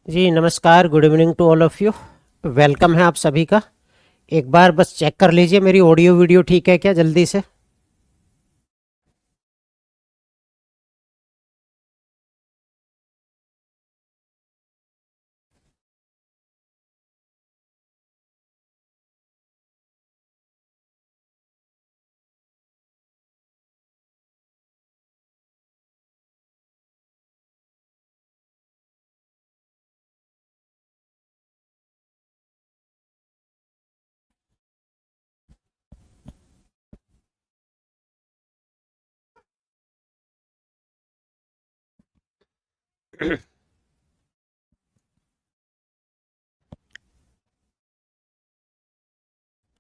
जी नमस्कार, good evening to all of you. Welcome है आप सभी का। एक बार बस चेक कर लीजिए मेरी ऑडियो वीडियो ठीक है क्या, जल्दी से।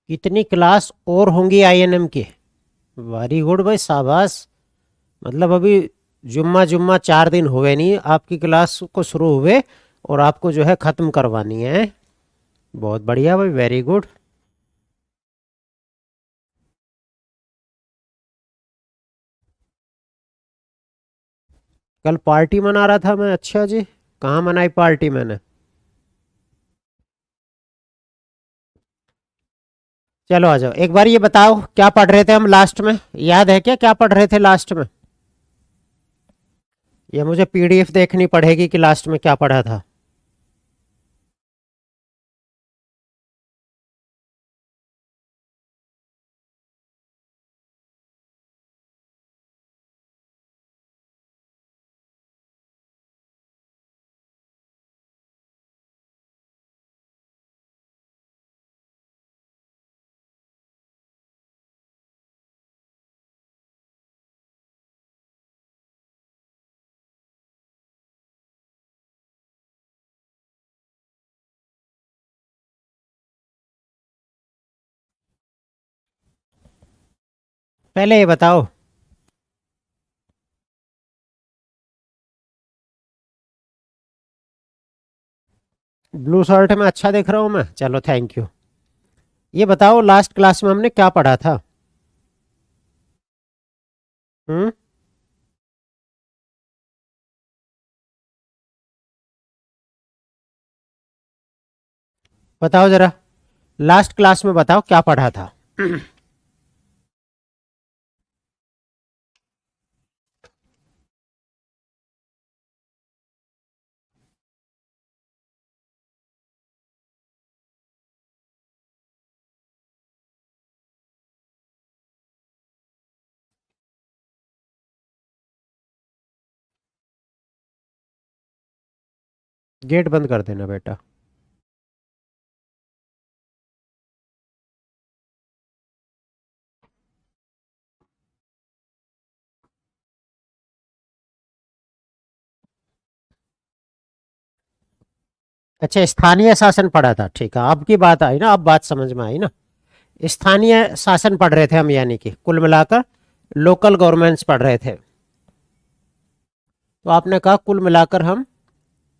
कितनी क्लास और होंगी आईएनएम की? वेरी गुड भाई, शाबाश। मतलब अभी जुम्मा जुम्मा 4 दिन हुए नहीं आपकी क्लास को शुरू हुए, और आपको जो है ख़त्म करवानी है। बहुत बढ़िया भाई, वेरी गुड। कल पार्टी मना रहा था मैं। अच्छा जी, कहाँ मनाई पार्टी मैंने? चलो आ जाओ, एक बार ये बताओ क्या पढ़ रहे थे हम लास्ट में? याद है क्या, क्या पढ़ रहे थे लास्ट में? ये मुझे पीडीएफ देखनी पड़ेगी कि लास्ट में क्या पढ़ा था। पहले ये बताओ। ब्लू शर्ट में अच्छा दिख रहा हूँ मैं? चलो थैंक यू। ये बताओ लास्ट क्लास में हमने क्या पढ़ा था? हम्म। बताओ जरा, लास्ट क्लास में बताओ क्या पढ़ा था। गेट बंद कर देना बेटा। अच्छा, स्थानीय शासन पढ़ा था, ठीक है। आपकी बात आई ना, अब बात समझ में आई ना। स्थानीय शासन पढ़ रहे थे हम, यानी कि कुल मिलाकर लोकल गवर्नमेंट्स पढ़ रहे थे। तो आपने कहा कुल मिलाकर हम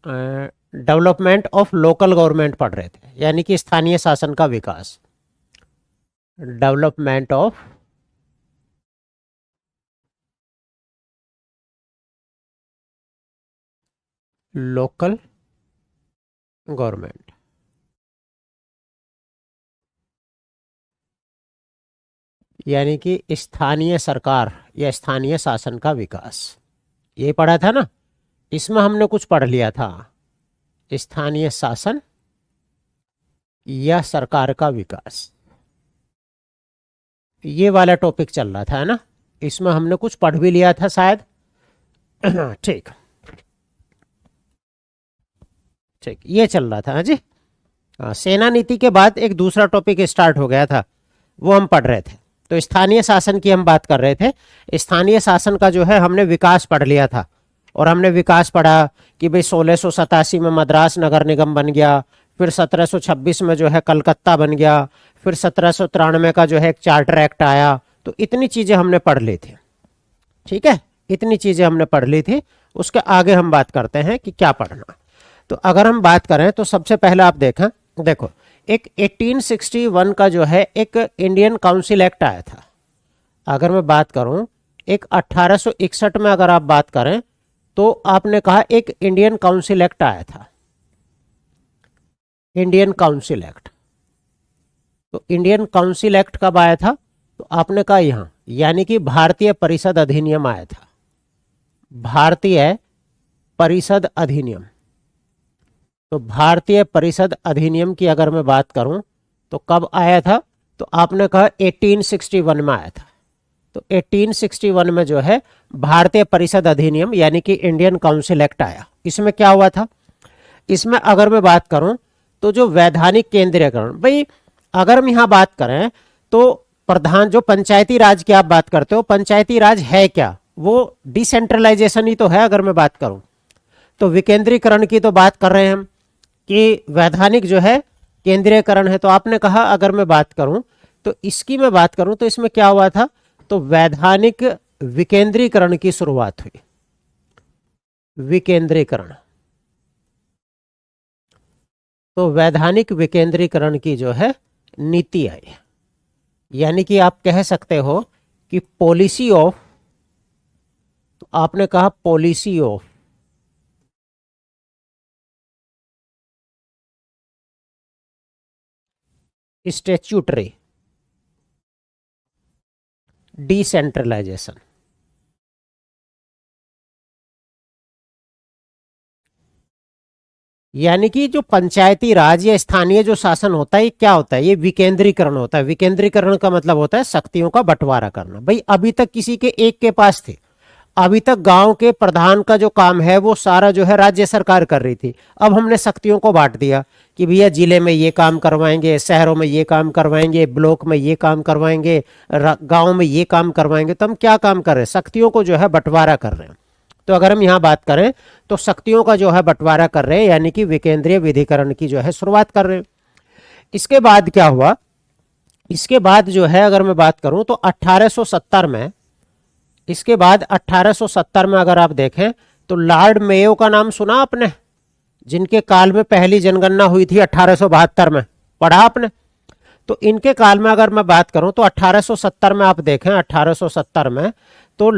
डेवलपमेंट ऑफ लोकल गवर्नमेंट पढ़ रहे थे, यानी कि स्थानीय शासन का विकास। डेवलपमेंट ऑफ लोकल गवर्नमेंट, यानी कि स्थानीय सरकार या स्थानीय शासन का विकास। ये पढ़ा था ना। इसमें हमने कुछ पढ़ लिया था, स्थानीय शासन या सरकार का विकास। ये वाला टॉपिक चल रहा था, है ना। इसमें हमने कुछ पढ़ भी लिया था शायद। ठीक। ठीक, ये चल रहा था, हाँ जी। सेना नीति के बाद एक दूसरा टॉपिक स्टार्ट हो गया था, वो हम पढ़ रहे थे। तो स्थानीय शासन की हम बात कर रहे थे। स्थानीय शासन का जो है हमने विकास पढ़ लिया था। और हमने विकास पढ़ा कि भाई 1687 में मद्रास नगर निगम बन गया, फिर 1726 में जो है कलकत्ता बन गया, फिर 1793 का जो है एक चार्टर एक्ट आया। तो इतनी चीज़ें हमने पढ़ ली थी, ठीक है। इतनी चीज़ें हमने पढ़ ली थी। उसके आगे हम बात करते हैं कि क्या पढ़ना। तो अगर हम बात करें तो सबसे पहले आप देखें, देखो, एक 1861 का जो है एक इंडियन काउंसिल एक्ट आया था। अगर मैं बात करूं, एक 1861 में अगर आप बात करें तो आपने कहा एक इंडियन काउंसिल एक्ट आया था। Indian council act. तो इंडियन काउंसिल एक्ट कब आया था? तो आपने कहा यहां, यानी कि भारतीय परिषद अधिनियम आया था। भारतीय परिषद अधिनियम। तो भारतीय परिषद अधिनियम की अगर मैं बात करूं तो कब आया था? तो आपने कहा 1861 में आया था। तो 1861 में जो है भारतीय परिषद अधिनियम यानी कि इंडियन काउंसिल एक्ट आया। इसमें क्या हुआ था? इसमें अगर मैं बात करूं तो जो वैधानिक केंद्रीयकरण, भाई अगर हम यहां बात करें तो प्रधान जो पंचायती राज की आप बात करते हो, पंचायती राज है क्या? वो डिसेंट्रलाइजेशन ही तो है। अगर मैं बात करूं तो विकेंद्रीकरण की तो बात कर रहे हैं हम कि वैधानिक जो है केंद्रीयकरण है। तो आपने कहा अगर मैं बात करूं तो इसकी मैं बात करूं तो इसमें क्या हुआ था? तो वैधानिक विकेंद्रीकरण की शुरुआत हुई। विकेंद्रीकरण, तो वैधानिक विकेंद्रीकरण की जो है नीति आई, यानी कि आप कह सकते हो कि पॉलिसी ऑफ, तो आपने कहा पॉलिसी ऑफ स्टैट्यूटरी डिसेंट्रलाइजेशन। यानी कि जो पंचायती राज या स्थानीय जो शासन होता है ये क्या होता है? ये विकेंद्रीकरण होता है। विकेंद्रीकरण का मतलब होता है शक्तियों का बंटवारा करना। भाई अभी तक किसी के एक के पास थे, अभी तक गांव के प्रधान का जो काम है वो सारा जो है राज्य सरकार कर रही थी। अब हमने शक्तियों को बांट दिया कि भैया जिले में ये काम करवाएंगे, शहरों में ये काम करवाएंगे, ब्लॉक में ये काम करवाएंगे, गांव में ये काम करवाएंगे। तो हम क्या काम कर रहे हैं? शक्तियों को जो है बंटवारा कर रहे हैं। तो अगर हम यहां बात करें तो शक्तियों का जो है बंटवारा कर रहे हैं, यानी कि विकेंद्रीय विधिकरण की जो है शुरुआत कर रहे हैं। इसके बाद क्या हुआ? इसके बाद जो है अगर मैं बात करूं तो 1870 में, इसके बाद 1870 में अगर आप देखें तो लॉर्ड मेयो का नाम सुना आपने? जिनके काल में पहली जनगणना हुई थी 1872 में, पढ़ा आपने? तो इनके काल में अगर मैं बात करूं तो 1870 में आप देखें, 1870 में तो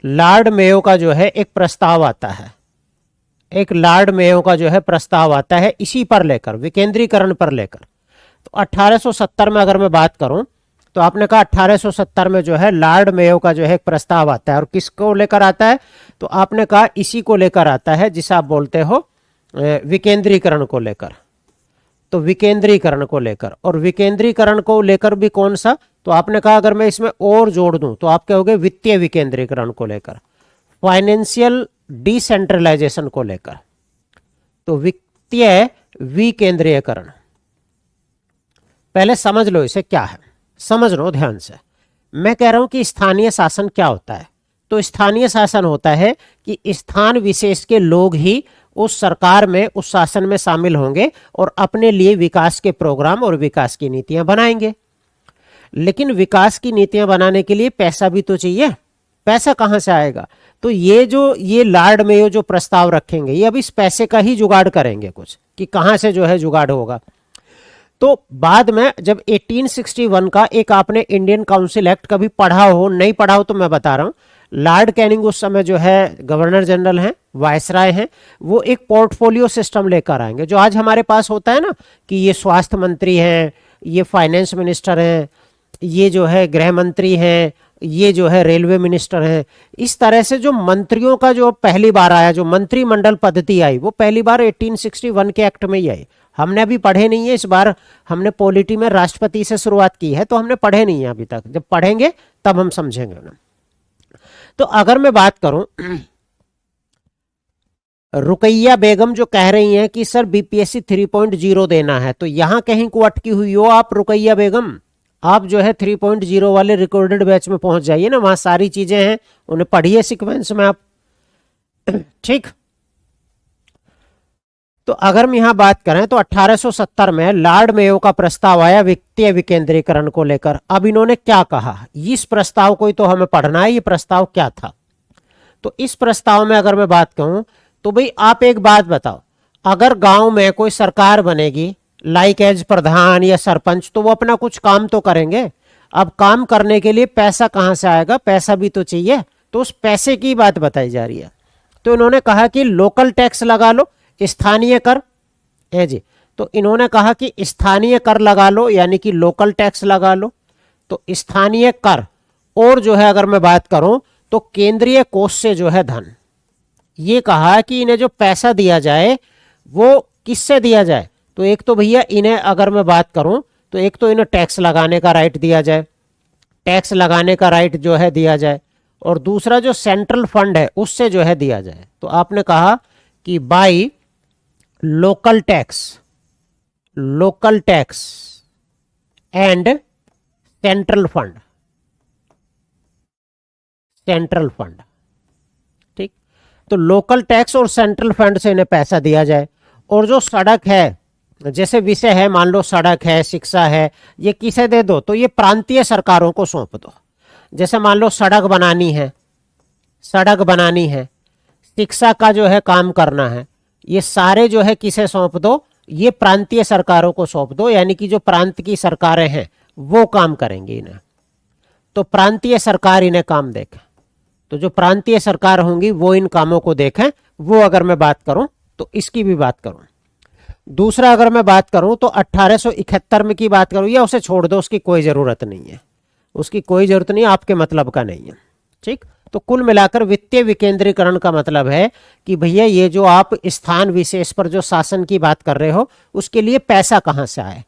लॉर्ड मेयो का जो है एक प्रस्ताव आता है, एक लॉर्ड मेयो का जो है प्रस्ताव आता है इसी पर लेकर, विकेंद्रीकरण पर लेकर। तो 1870 में अगर मैं बात करूं तो आपने कहा 1870 में जो है लॉर्ड मेयो का जो है एक प्रस्ताव आता है, और किसको लेकर आता है? तो आपने कहा इसी को लेकर आता है जिसे आप बोलते हो विकेंद्रीकरण को लेकर। तो विकेंद्रीकरण को लेकर, और विकेंद्रीकरण को लेकर भी कौन सा? तो आपने कहा अगर मैं इसमें और जोड़ दूं तो आप कहोगे वित्तीय विकेंद्रीकरण को लेकर, फाइनेंशियल डिसेंट्रलाइजेशन को लेकर। तो वित्तीय विकेंद्रीयकरण, पहले समझ लो इसे क्या है, समझ लो ध्यान से। मैं कह रहा हूं कि स्थानीय शासन क्या होता है? तो स्थानीय शासन होता है कि स्थान विशेष के लोग ही उस सरकार में, उस शासन में शामिल होंगे और अपने लिए विकास के प्रोग्राम और विकास की नीतियां बनाएंगे। लेकिन विकास की नीतियां बनाने के लिए पैसा भी तो चाहिए। पैसा कहां से आएगा? तो ये लॉर्ड मेयो जो प्रस्ताव रखेंगे ये अब इस पैसे का ही जुगाड़ करेंगे कुछ, कि कहां से जो है जुगाड़ होगा। तो बाद में जब 1861 का एक आपने इंडियन काउंसिल एक्ट कभी पढ़ा हो, नहीं पढ़ा हो तो मैं बता रहा हूं, लॉर्ड कैनिंग उस समय जो है गवर्नर जनरल हैं, वायसराय हैं, वो एक पोर्टफोलियो सिस्टम लेकर आएंगे जो आज हमारे पास होता है ना, कि ये स्वास्थ्य मंत्री हैं, ये फाइनेंस मिनिस्टर हैं, ये जो है गृह मंत्री हैं, ये जो है रेलवे मिनिस्टर हैं। इस तरह से जो मंत्रियों का जो पहली बार आया, जो मंत्रिमंडल पद्धति आई, वो पहली बार 1861 के एक्ट में ही आई। हमने अभी पढ़े नहीं है, इस बार हमने पॉलिटी में राष्ट्रपति से शुरुआत की है, तो हमने पढ़े नहीं है अभी तक। जब पढ़ेंगे तब हम समझेंगे ना। तो अगर मैं बात करूं, रुकैया बेगम जो कह रही हैं कि सर बीपीएससी 3.0 देना है, तो यहां कहीं को अटकी हुई हो आप रुकैया बेगम, आप जो है 3.0 वाले रिकॉर्डेड बैच में पहुंच जाइए ना, वहां सारी चीजें हैं, उन्हें पढ़िए सीक्वेंस में आप। ठीक। तो अगर हम यहां बात करें तो 1870 में लॉर्ड मेयो का प्रस्ताव आया वित्तीय विकेंद्रीकरण को लेकर। अब इन्होंने क्या कहा, इस प्रस्ताव को ही तो हमें पढ़ना है, ये प्रस्ताव क्या था। तो इस प्रस्ताव में अगर मैं बात कहूं तो भाई आप एक बात बताओ, अगर गांव में कोई सरकार बनेगी लाइक एज प्रधान या सरपंच, तो वो अपना कुछ काम तो करेंगे। अब काम करने के लिए पैसा कहां से आएगा? पैसा भी तो चाहिए। तो उस पैसे की बात बताई जा रही है। तो इन्होंने कहा कि लोकल टैक्स लगा लो, स्थानीय कर, है जी। तो इन्होंने कहा कि स्थानीय कर लगा लो, यानी कि लोकल टैक्स लगा लो। तो स्थानीय कर, और जो है अगर मैं बात करूं तो केंद्रीय कोष से जो है धन। ये कहा कि इन्हें जो पैसा दिया जाए वो किससे दिया जाए, तो एक तो भैया इन्हें अगर मैं बात करूं तो एक तो इन्हें टैक्स लगाने का राइट दिया जाए, टैक्स लगाने का राइट जो है दिया जाए, और दूसरा जो सेंट्रल फंड है उससे जो है दिया जाए। तो आपने कहा कि by local tax, local tax and central fund, central fund, ठीक। तो लोकल टैक्स और सेंट्रल फंड से इन्हें पैसा दिया जाए। और जो सड़क है, जैसे विषय है, मान लो सड़क है, शिक्षा है, ये किसे दे दो, तो ये प्रांतीय सरकारों को सौंप दो। जैसे मान लो सड़क बनानी है, सड़क बनानी है, शिक्षा का जो है काम करना है, ये सारे जो है किसे सौंप दो, ये प्रांतीय सरकारों को सौंप दो, यानी कि जो प्रांत की सरकारें हैं वो काम करेंगी इन्हें। तो प्रांतीय सरकार इन्हें काम देखें, तो जो प्रांतीय सरकार होंगी वो इन कामों को देखें। वो अगर मैं बात करूं तो इसकी भी बात करूं। दूसरा अगर मैं बात करूं तो 1871 में की बात करूं, या उसे छोड़ दो, उसकी कोई जरूरत नहीं है, उसकी कोई जरूरत नहीं, आपके मतलब का नहीं है, ठीक। तो कुल मिलाकर वित्तीय विकेंद्रीकरण का मतलब है कि भैया ये जो आप स्थान विशेष पर जो शासन की बात कर रहे हो उसके लिए पैसा कहां से आए।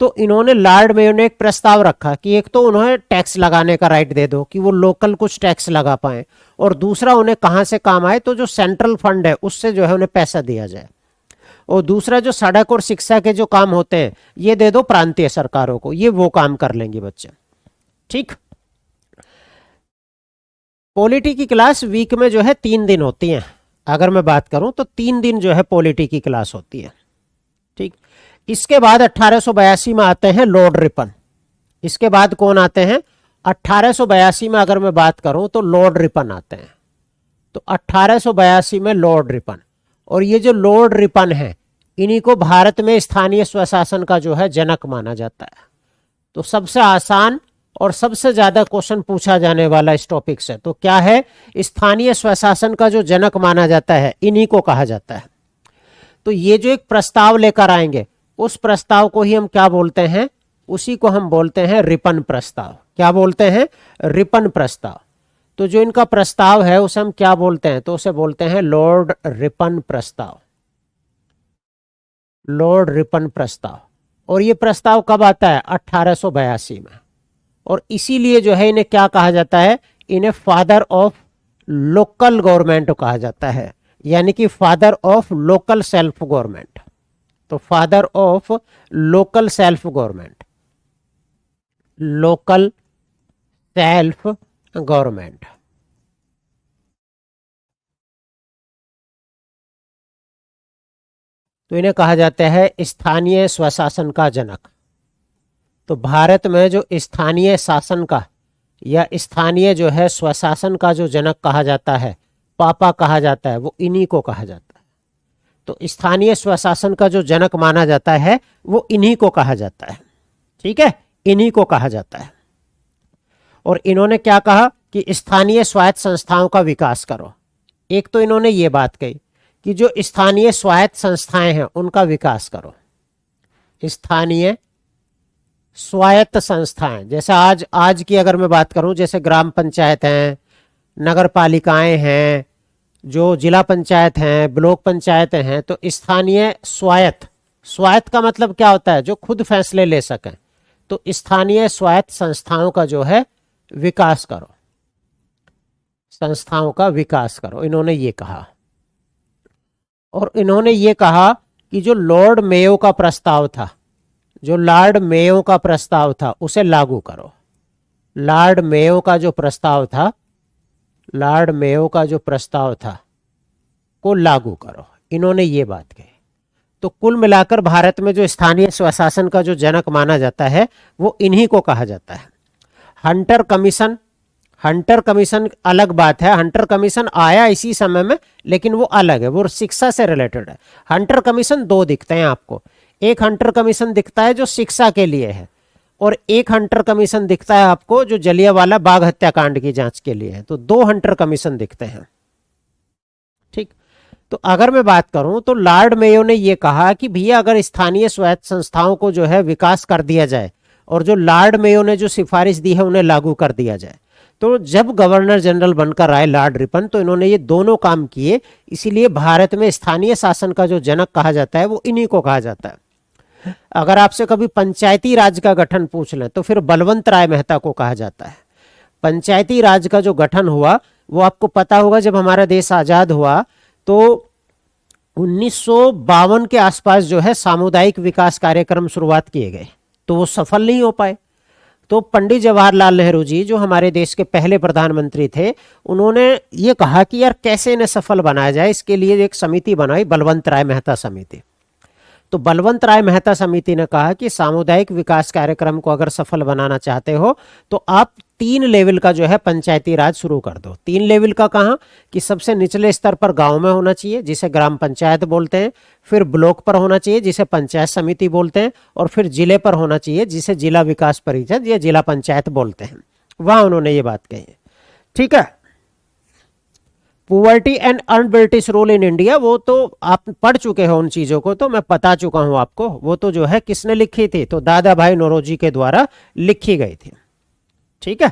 तो इन्होंने लॉर्ड मेयो ने एक प्रस्ताव रखा कि एक तो उन्हें टैक्स लगाने का राइट दे दो कि वो लोकल कुछ टैक्स लगा पाए, और दूसरा उन्हें कहां से काम आए, तो जो सेंट्रल फंड है उससे जो है उन्हें पैसा दिया जाए, और दूसरा जो सड़क और शिक्षा के जो काम होते हैं ये दे दो प्रांतीय सरकारों को, ये वो काम कर लेंगे बच्चे, ठीक। पॉलिटी की क्लास वीक में जो है 3 दिन होती हैं, अगर मैं बात करूं तो 3 दिन जो है पॉलिटी की क्लास होती है, ठीक। इसके बाद 1882 में आते हैं लॉर्ड रिपन। इसके बाद कौन आते हैं, 1882 में अगर मैं बात करूं तो लॉर्ड रिपन आते हैं। तो 1882 में लॉर्ड रिपन, और ये जो लॉर्ड रिपन है इन्हीं को भारत में स्थानीय स्वशासन का जो है जनक माना जाता है। तो सबसे आसान और सबसे ज्यादा क्वेश्चन पूछा जाने वाला इस टॉपिक से तो क्या है, स्थानीय स्वशासन का जो जनक माना जाता है इन्हीं को कहा जाता है। तो ये जो एक प्रस्ताव लेकर आएंगे उस प्रस्ताव को ही हम क्या बोलते हैं, उसी को हम बोलते हैं रिपन प्रस्ताव। क्या बोलते हैं, रिपन प्रस्ताव। तो जो इनका प्रस्ताव है उसे हम क्या बोलते हैं, तो उसे बोलते हैं लॉर्ड रिपन प्रस्ताव, लॉर्ड रिपन प्रस्ताव। और ये प्रस्ताव कब आता है, 1882 में। और इसीलिए जो है इन्हें क्या कहा जाता है, इन्हें फादर ऑफ लोकल गवर्नमेंट कहा जाता है, यानी कि father of local self government. तो father of local self government, local self government. तो इन्हें कहा जाता है स्थानीय स्वशासन का जनक। तो भारत में जो स्थानीय शासन का या स्थानीय जो है स्वशासन का जो जनक कहा जाता है, पापा कहा जाता है, वो इन्हीं को कहा जाता है। तो स्थानीय स्वशासन का जो जनक माना जाता है वो इन्हीं को कहा जाता है, ठीक है, इन्हीं को कहा जाता है। और इन्होंने क्या कहा कि स्थानीय स्वायत्त संस्थाओं का विकास करो। एक तो इन्होंने ये बात कही कि जो स्थानीय स्वायत्त संस्थाएं हैं उनका विकास करो। स्थानीय स्वायत्त संस्थाएं, जैसे आज की अगर मैं बात करूं, जैसे ग्राम पंचायत हैं, नगर पालिकाएं हैं, जो जिला पंचायत हैं, ब्लॉक पंचायतें हैं, तो स्थानीय स्वायत्त, स्वायत्त का मतलब क्या होता है, जो खुद फैसले ले सकें। तो स्थानीय स्वायत्त संस्थाओं का जो है विकास करो, संस्थाओं का विकास करो, इन्होंने ये कहा। और इन्होंने ये कहा कि जो लॉर्ड मेयो का प्रस्ताव था, जो लॉर्ड मेयो का प्रस्ताव था उसे लागू करो। लॉर्ड मेयो का जो प्रस्ताव था, लॉर्ड मेयो का जो प्रस्ताव था को लागू करो, इन्होंने ये बात कही। तो कुल मिलाकर भारत में जो स्थानीय स्वशासन का जो जनक माना जाता है वो इन्हीं को कहा जाता है। हंटर कमीशन, हंटर कमीशन अलग बात है, हंटर कमीशन आया इसी समय में लेकिन वो अलग है, वो शिक्षा से रिलेटेड है। हंटर कमीशन 2 दिखते हैं आपको, एक हंटर कमीशन दिखता है जो शिक्षा के लिए है, और एक हंटर कमीशन दिखता है आपको जो जलियांवाला बाग हत्याकांड की जांच के लिए है। तो 2 हंटर कमीशन दिखते हैं, ठीक। तो अगर मैं बात करूं तो लॉर्ड मेयो ने यह कहा कि भैया अगर स्थानीय स्वायत्त संस्थाओं को जो है विकास कर दिया जाए और जो लॉर्ड मेयो ने जो सिफारिश दी है उन्हें लागू कर दिया जाए। तो जब गवर्नर जनरल बनकर आए लॉर्ड रिपन तो इन्होंने ये दोनों काम किए, इसीलिए भारत में स्थानीय शासन का जो जनक कहा जाता है वो इन्हीं को कहा जाता है। अगर आपसे कभी पंचायती राज का गठन पूछ लें तो फिर बलवंत राय मेहता को कहा जाता है। पंचायती राज का जो गठन हुआ वो आपको पता होगा, जब हमारा देश आजाद हुआ तो 1952 के आसपास जो है सामुदायिक विकास कार्यक्रम शुरुआत किए गए, तो वो सफल नहीं हो पाए। तो पंडित जवाहरलाल नेहरू जी जो हमारे देश के पहले प्रधानमंत्री थे, उन्होंने ये कहा कि यार कैसे इन्हें सफल बनाया जाए, इसके लिए एक समिति बनाई, बलवंत राय मेहता समिति। तो बलवंत राय मेहता समिति ने कहा कि सामुदायिक विकास कार्यक्रम को अगर सफल बनाना चाहते हो तो आप 3 लेवल का जो है पंचायती राज शुरू कर दो। 3 लेवल का कहा कि सबसे निचले स्तर पर गांव में होना चाहिए जिसे ग्राम पंचायत बोलते हैं, फिर ब्लॉक पर होना चाहिए जिसे पंचायत समिति बोलते हैं, और फिर जिले पर होना चाहिए जिसे जिला विकास परिषद या जिला पंचायत बोलते हैं। वहां उन्होंने ये बात कही है। ठीक है। Poverty and un-British rule in India, वो तो आप पढ़ चुके हो उन चीजों को, तो मैं बता चुका हूं आपको। वो तो जो है किसने लिखी थी, तो दादा भाई नौरोजी के द्वारा लिखी गई थी। ठीक है।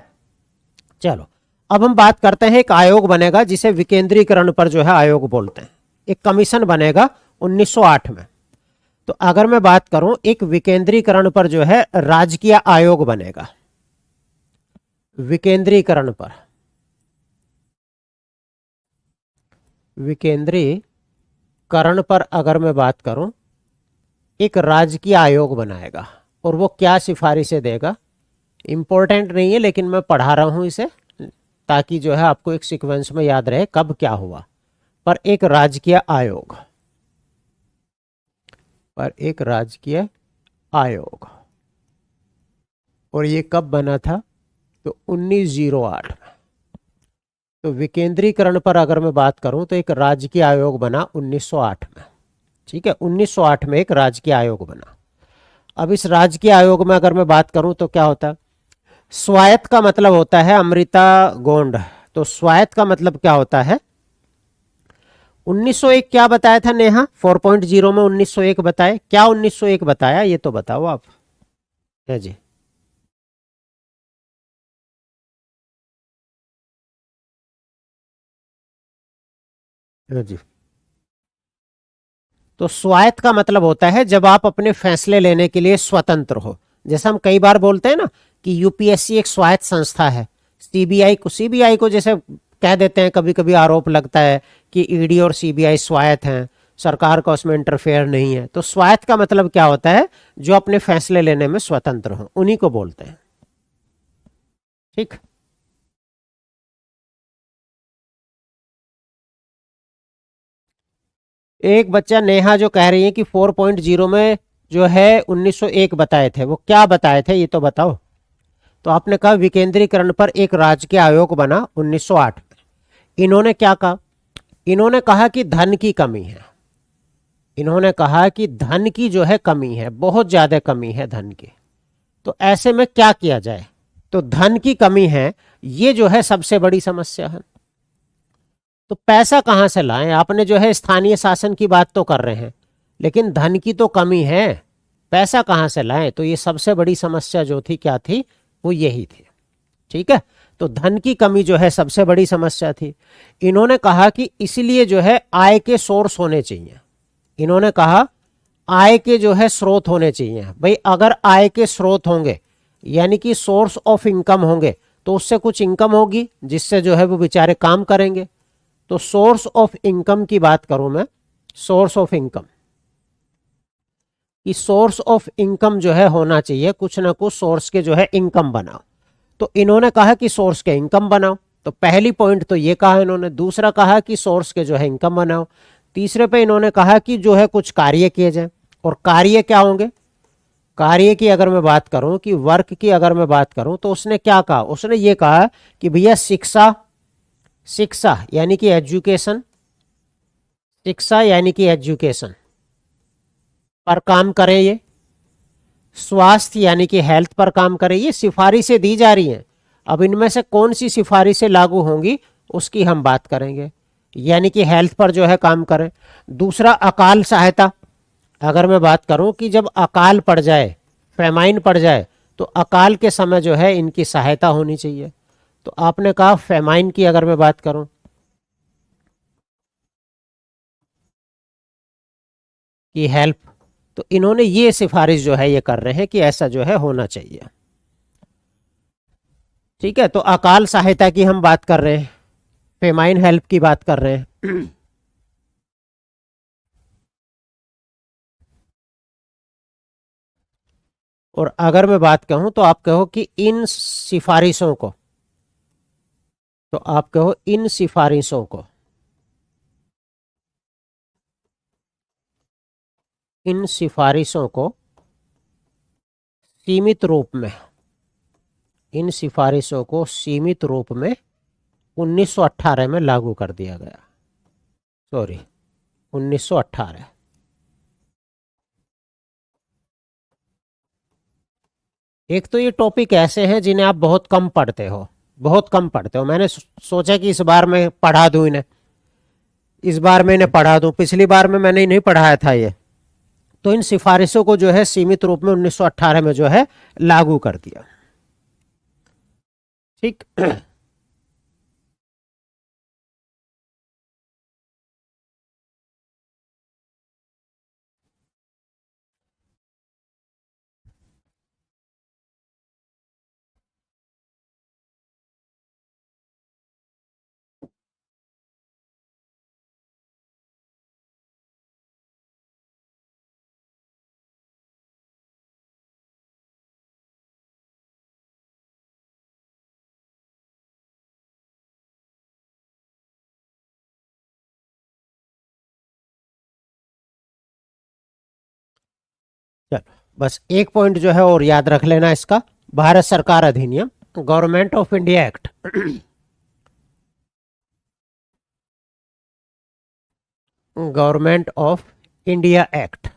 चलो अब हम बात करते हैं, एक आयोग बनेगा जिसे विकेंद्रीकरण पर जो है आयोग बोलते हैं। एक कमीशन बनेगा 1908 में। तो अगर मैं बात करूं, एक विकेंद्रीकरण पर जो है राजकीय आयोग बनेगा। विकेंद्रीकरण पर, विकेंद्रीकरण पर अगर मैं बात करूं, एक राजकीय आयोग बनाएगा और वो क्या सिफारिशें देगा, इंपॉर्टेंट नहीं है लेकिन मैं पढ़ा रहा हूं इसे ताकि जो है आपको एक सीक्वेंस में याद रहे कब क्या हुआ। पर एक राजकीय आयोग, पर एक राजकीय आयोग, और ये कब बना था, तो 1908 में। तो विकेंद्रीकरण पर अगर मैं बात करूं तो एक राजकीय आयोग बना 1908 में। ठीक है, 1908 में एक राजकीय आयोग बना। अब इस राजकीय आयोग में अगर मैं बात करूं तो क्या होता है, स्वायत्त का मतलब होता है, अमृता गोंड, तो स्वायत्त का मतलब क्या होता है। 1901 क्या बताया था नेहा, 4.0 में 1901 बताए, क्या 1901 बताया ये तो बताओ आप। है जी, है जी। तो स्वायत्त का मतलब होता है जब आप अपने फैसले लेने के लिए स्वतंत्र हो। जैसे हम कई बार बोलते हैं ना कि यूपीएससी एक स्वायत्त संस्था है, सीबीआई को जैसे कह देते हैं, कभी कभी आरोप लगता है कि ईडी और सीबीआई स्वायत्त हैं, सरकार का उसमें इंटरफेयर नहीं है। तो स्वायत्त का मतलब क्या होता है, जो अपने फैसले लेने में स्वतंत्र हो, उन्हीं को बोलते हैं। ठीक। एक बच्चा नेहा जो कह रही है कि 4.0 में जो है 1901 बताए थे, वो क्या बताए थे ये तो बताओ। तो आपने कहा विकेंद्रीकरण पर एक राजकीय आयोग बना 1908 में। इन्होंने क्या कहा, इन्होंने कहा कि धन की कमी है। इन्होंने कहा कि धन की जो है कमी है, बहुत ज्यादा कमी है धन की। तो ऐसे में क्या किया जाए, तो धन की कमी है, ये जो है सबसे बड़ी समस्या है। तो पैसा कहां से लाएं, आपने जो है स्थानीय शासन की बात तो कर रहे हैं लेकिन धन की तो कमी है, पैसा कहां से लाएं। तो ये सबसे बड़ी समस्या जो थी क्या थी, वो यही थी। ठीक है, तो धन की कमी जो है सबसे बड़ी समस्या थी। इन्होंने कहा कि इसलिए जो है आय के सोर्स होने चाहिए। इन्होंने कहा आय के जो है स्रोत होने चाहिए। भाई अगर आय के स्रोत होंगे यानी कि सोर्स ऑफ इनकम होंगे तो उससे कुछ इनकम होगी जिससे जो है वो बेचारे काम करेंगे। तो सोर्स ऑफ इनकम की बात करूं मैं, सोर्स ऑफ इनकम, कि सोर्स ऑफ इनकम जो है होना चाहिए, कुछ ना कुछ सोर्स के जो है इनकम बनाओ। तो इन्होंने कहा कि सोर्स के इनकम बनाओ, तो पहली पॉइंट तो ये कहा इन्होंने। दूसरा कहा कि सोर्स के जो है इनकम बनाओ। तीसरे पे इन्होंने कहा कि जो है कुछ कार्य किए जाए। और कार्य क्या होंगे, कार्य की अगर मैं बात करूं, कि वर्क की अगर मैं बात करूं, तो उसने क्या कहा, उसने ये कहा कि भैया शिक्षा, शिक्षा यानी कि एजुकेशन, शिक्षा यानी कि एजुकेशन पर काम करें, ये स्वास्थ्य यानी कि हेल्थ पर काम करें। ये सिफारिशें दी जा रही हैं। अब इनमें से कौन सी सिफारिशें लागू होंगी उसकी हम बात करेंगे। यानी कि हेल्थ पर जो है काम करें। दूसरा अकाल सहायता, अगर मैं बात करूं कि जब अकाल पड़ जाए, फेमाइन पड़ जाए, तो अकाल के समय जो है इनकी सहायता होनी चाहिए। तो आपने कहा फेमाइन की अगर मैं बात करूं कि हेल्प, तो इन्होंने ये सिफारिश जो है ये कर रहे हैं कि ऐसा जो है होना चाहिए। ठीक है, तो अकाल सहायता की हम बात कर रहे हैं, फेमाइन हेल्प की बात कर रहे हैं। और अगर मैं बात कहूं तो आप कहो कि इन सिफारिशों को, तो आप कहो इन सिफारिशों को, इन सिफारिशों को सीमित रूप में, इन सिफारिशों को सीमित रूप में 1918 में लागू कर दिया गया। सॉरी, 1918। एक तो ये टॉपिक ऐसे हैं जिन्हें आप बहुत कम पढ़ते हो, बहुत कम पढ़ते हो। मैंने सोचा कि इस बार मैं पढ़ा दूं इन्हें, इस बार मैं इन्हें पढ़ा दूं, पिछली बार में मैंने नहीं पढ़ाया था ये। तो इन सिफारिशों को जो है सीमित रूप में 1918 में जो है लागू कर दिया। ठीक। चलो, बस एक पॉइंट जो है और याद रख लेना इसका, भारत सरकार अधिनियम, government of India act. Government of India act,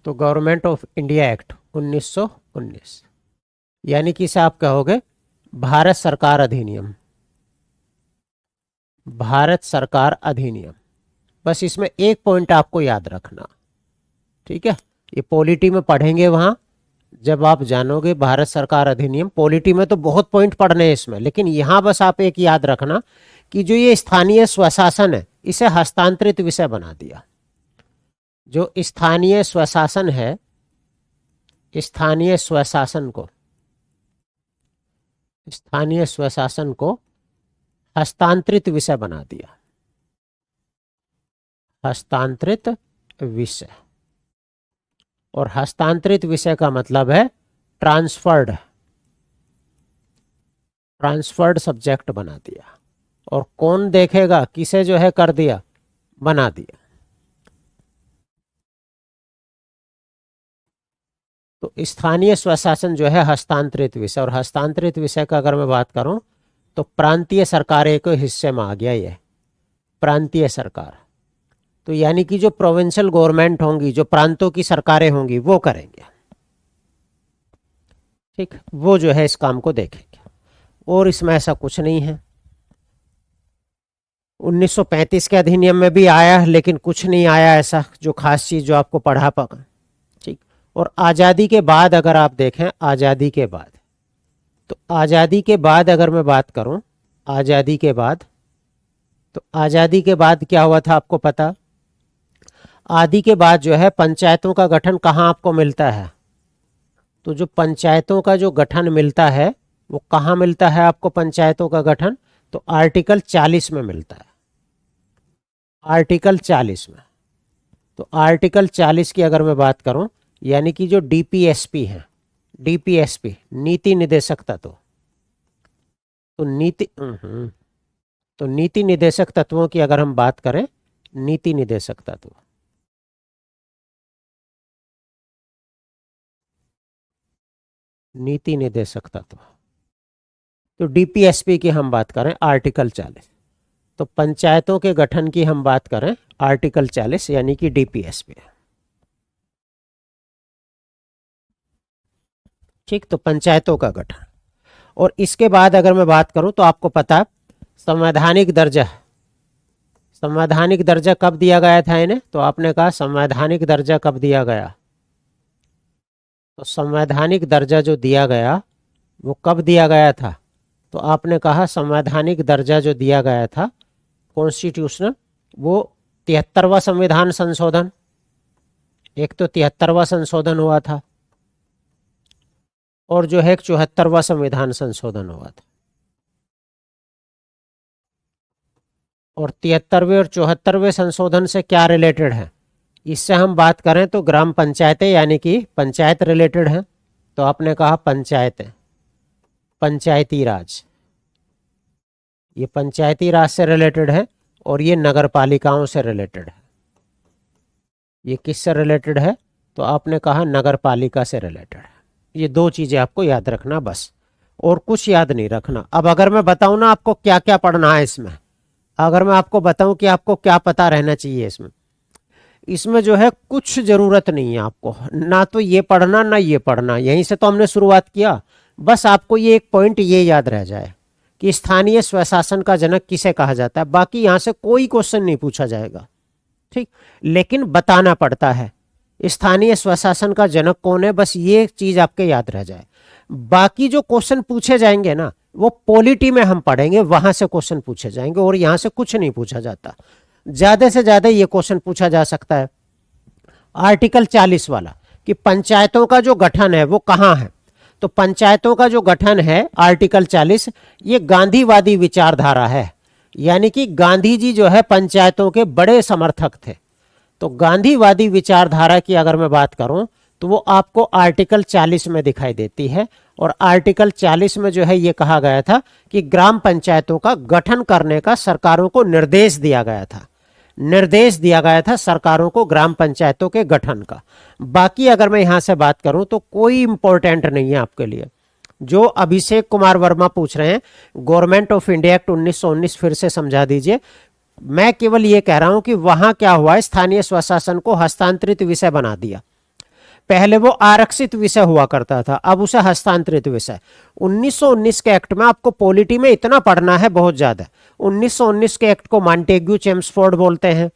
तो गवर्नमेंट ऑफ इंडिया एक्ट 1919, यानी कि इसे आप कहोगे भारत सरकार अधिनियम, भारत सरकार अधिनियम। बस इसमें एक पॉइंट आपको याद रखना, ठीक है, ये पॉलिटी में पढ़ेंगे वहां जब आप जानोगे भारत सरकार अधिनियम। पॉलिटी में तो बहुत पॉइंट पढ़ने हैं इसमें, लेकिन यहां बस आप एक याद रखना कि जो ये स्थानीय स्वशासन है इसे हस्तांतरित विषय बना दिया। जो स्थानीय स्वशासन है, स्थानीय स्वशासन को, स्थानीय स्वशासन को हस्तांतरित विषय बना दिया, हस्तांतरित विषय। और हस्तांतरित विषय का मतलब है ट्रांसफर्ड, ट्रांसफर्ड सब्जेक्ट बना दिया। और कौन देखेगा, किसे जो है कर दिया, बना दिया। तो स्थानीय स्वशासन जो है हस्तांतरित विषय। और हस्तांतरित विषय का अगर मैं बात करूं तो प्रांतीय सरकारें के हिस्से में आ गया ये, प्रांतीय सरकार। तो यानी कि जो प्रोविंशियल गवर्नमेंट होंगी, जो प्रांतों की सरकारें होंगी, वो करेंगे। ठीक, वो जो है इस काम को देखेंगे। और इसमें ऐसा कुछ नहीं है। 1935 के अधिनियम में भी आया, लेकिन कुछ नहीं आया ऐसा जो खास चीज जो आपको पढ़ा पागा। ठीक। और आज़ादी के बाद अगर आप देखें, आज़ादी के बाद, तो आज़ादी के बाद अगर मैं बात करूं, आज़ादी के बाद, तो आज़ादी के बाद क्या हुआ था आपको पता? आदि के बाद जो है पंचायतों का गठन कहाँ आपको मिलता है? तो जो पंचायतों का जो गठन मिलता है वो कहाँ मिलता है आपको पंचायतों का गठन? तो आर्टिकल 40 में मिलता है, आर्टिकल 40 में। तो आर्टिकल 40 की अगर मैं बात करूं, यानी कि जो डीपीएसपी है, डीपीएसपी नीति निदेशक तत्व, तो नीति निदेशक तत्वों की अगर हम बात करें, नीति निदेशक तत्व, नीति निदेशक तत्व, तो डीपीएसपी की हम बात करें आर्टिकल 40। तो पंचायतों के गठन की हम बात करें आर्टिकल 40 यानी कि डीपीएसपी। ठीक, तो पंचायतों का गठन। और इसके बाद अगर मैं बात करूं तो आपको पता है संवैधानिक दर्जा कब दिया गया था इन्हें, तो आपने कहा संवैधानिक दर्जा कब दिया गया, तो संवैधानिक दर्जा जो दिया गया वो कब दिया गया था, तो आपने कहा संवैधानिक दर्जा जो दिया गया था कॉन्स्टिट्यूशनल, वो 73वां संविधान संशोधन, एक तो 73वां संशोधन हुआ था और जो है एक 74वां संविधान संशोधन हुआ था। और 73वें और 74वें संशोधन से क्या रिलेटेड है, इससे हम बात करें तो ग्राम पंचायतें यानी कि पंचायत रिलेटेड है, तो आपने कहा पंचायतें, पंचायती राज, ये पंचायती राज से रिलेटेड है और ये नगर पालिकाओं से रिलेटेड है। ये किससे रिलेटेड है, तो आपने कहा नगर पालिका से रिलेटेड है। ये दो चीजें आपको याद रखना बस, और कुछ याद नहीं रखना। अब अगर मैं बताऊं ना आपको क्या क्या पढ़ना है इसमें, अगर मैं आपको बताऊं कि आपको क्या पता रहना चाहिए इसमें जो है कुछ जरूरत नहीं है आपको, ना तो ये पढ़ना ना ये पढ़ना, यहीं से तो हमने शुरुआत किया। बस आपको ये एक पॉइंट ये याद रह जाए कि स्थानीय स्वशासन का जनक किसे कहा जाता है, बाकी यहां से कोई क्वेश्चन नहीं पूछा जाएगा, ठीक, लेकिन बताना पड़ता है स्थानीय स्वशासन का जनक कौन है, बस ये चीज आपके याद रह जाए। बाकी जो क्वेश्चन पूछे जाएंगे ना वो पॉलिटी में हम पढ़ेंगे, वहां से क्वेश्चन पूछे जाएंगे और यहां से कुछ नहीं पूछा जाता। ज्यादा से ज्यादा ये क्वेश्चन पूछा जा सकता है आर्टिकल 40 वाला कि पंचायतों का जो गठन है वो कहाँ है, तो पंचायतों का जो गठन है आर्टिकल 40 ये गांधीवादी विचारधारा है, यानी कि गांधी जी जो है पंचायतों के बड़े समर्थक थे। तो गांधीवादी विचारधारा की अगर मैं बात करूं तो वो आपको आर्टिकल 40 में दिखाई देती है, और आर्टिकल 40 में जो है ये कहा गया था कि ग्राम पंचायतों का गठन करने का सरकारों को निर्देश दिया गया था, निर्देश दिया गया था सरकारों को ग्राम पंचायतों के गठन का। बाकी अगर मैं यहां से बात करूं तो कोई इंपॉर्टेंट नहीं है आपके लिए। जो अभिषेक कुमार वर्मा पूछ रहे हैं गवर्नमेंट ऑफ इंडिया एक्ट 1919 फिर से समझा दीजिए, मैं केवल ये कह रहा हूं कि वहां क्या हुआ, स्थानीय स्वशासन को हस्तांतरित विषय बना दिया। पहले वो आरक्षित विषय हुआ करता था, अब उसे हस्तांतरित विषय। 1919 के एक्ट में आपको पॉलिटी में इतना पढ़ना है बहुत ज्यादा। 1919 के एक्ट को मॉन्टेग्यू चेम्सफोर्ड बोलते हैं।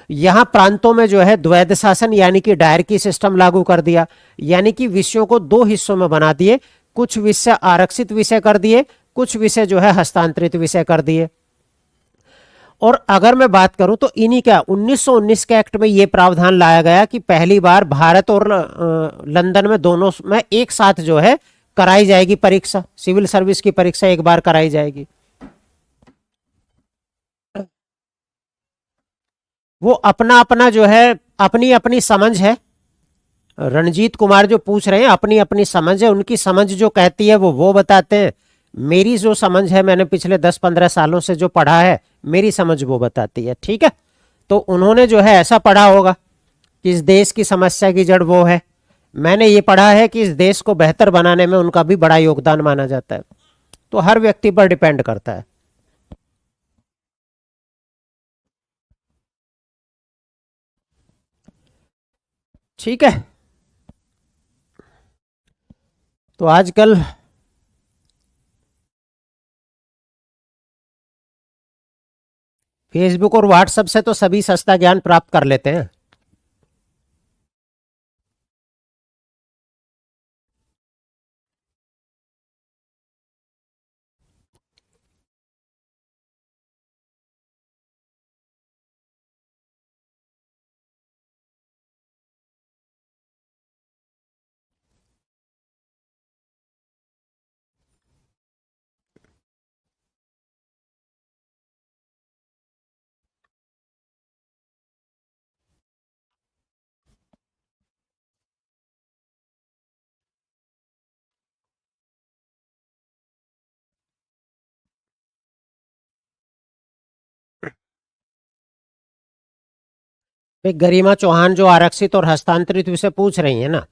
यहां प्रांतों में जो है द्वैध शासन यानी कि डायरकी सिस्टम लागू कर दिया, यानी कि विषयों को दो हिस्सों में बना दिए, कुछ विषय आरक्षित विषय कर दिए, कुछ विषय जो है हस्तांतरित विषय कर दिए। और अगर मैं बात करूं तो इन्हीं का 1919 के एक्ट में यह प्रावधान लाया गया कि पहली बार भारत और लंदन में दोनों में एक साथ जो है कराई जाएगी परीक्षा, सिविल सर्विस की परीक्षा एक बार कराई जाएगी। वो अपना अपना जो है अपनी अपनी समझ है। रणजीत कुमार जो पूछ रहे हैं अपनी अपनी समझ है, उनकी समझ जो कहती है वो बताते हैं। मेरी जो समझ है, मैंने पिछले 10-15 सालों से जो पढ़ा है, मेरी समझ वो बताती है, ठीक है। तो उन्होंने जो है ऐसा पढ़ा होगा कि इस देश की समस्या की जड़ वो है, मैंने ये पढ़ा है कि इस देश को बेहतर बनाने में उनका भी बड़ा योगदान माना जाता है। तो हर व्यक्ति पर डिपेंड करता है। ठीक है, तो आजकल फेसबुक और व्हाट्सएप से तो सभी सस्ता ज्ञान प्राप्त कर लेते हैं। गरिमा चौहान जो आरक्षित और हस्तांतरित विषय पूछ रही है ना,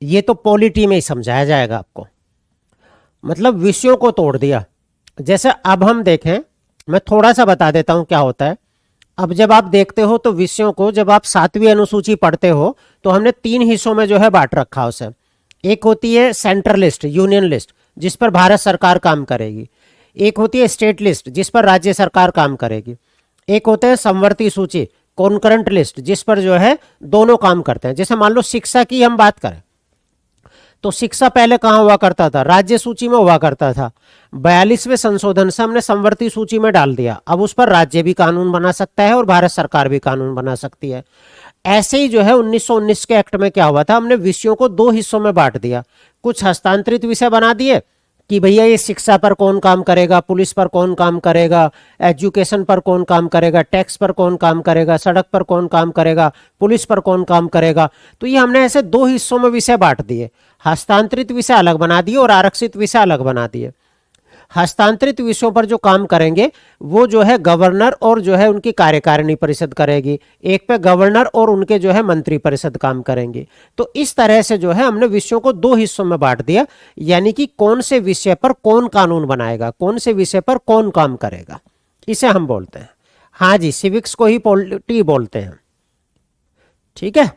ये तो पॉलिटी में ही समझाया जाएगा आपको, मतलब विषयों को तोड़ दिया। जैसे अब हम देखें, मैं थोड़ा सा बता देता हूं क्या होता है। अब जब आप देखते हो तो विषयों को, जब आप 7वीं अनुसूची पढ़ते हो तो हमने 3 हिस्सों में जो है बांट रखा उसे। एक होती है सेंट्रल लिस्ट, यूनियन लिस्ट, जिस पर भारत सरकार काम करेगी, एक होती है स्टेट लिस्ट जिस पर राज्य सरकार काम करेगी, एक होते हैं समवर्ती सूची कॉन्करेंट लिस्ट जिस पर जो है दोनों काम करते हैं। जैसे मान लो शिक्षा की हम बात करें तो शिक्षा पहले कहाँ हुआ करता था, राज्य सूची में हुआ करता था। 42वें संशोधन से हमने समवर्ती सूची में डाल दिया, अब उस पर राज्य भी कानून बना सकता है और भारत सरकार भी कानून बना सकती है। ऐसे ही जो है 1919 के एक्ट में क्या हुआ था, हमने विषयों को दो हिस्सों में बांट दिया। कुछ हस्तांतरित विषय बना दिए कि भैया ये शिक्षा पर कौन काम करेगा, पुलिस पर कौन काम करेगा, एजुकेशन पर कौन काम करेगा, टैक्स पर कौन काम करेगा, सड़क पर कौन काम करेगा, पुलिस पर कौन काम करेगा। तो ये हमने ऐसे दो हिस्सों में विषय बांट दिए, हस्तांतरित विषय अलग बना दिए और आरक्षित विषय अलग बना दिए। हस्तांतरित विषयों पर जो काम करेंगे वो जो है गवर्नर और जो है उनकी कार्यकारिणी परिषद करेगी, एक पे गवर्नर और उनके जो है मंत्री परिषद काम करेंगे। तो इस तरह से जो है हमने विषयों को दो हिस्सों में बांट दिया, यानी कि कौन से विषय पर कौन कानून बनाएगा, कौन से विषय पर कौन काम करेगा, इसे हम बोलते हैं। हाँ जी, सिविक्स को ही पॉलिटी बोलते हैं। ठीक है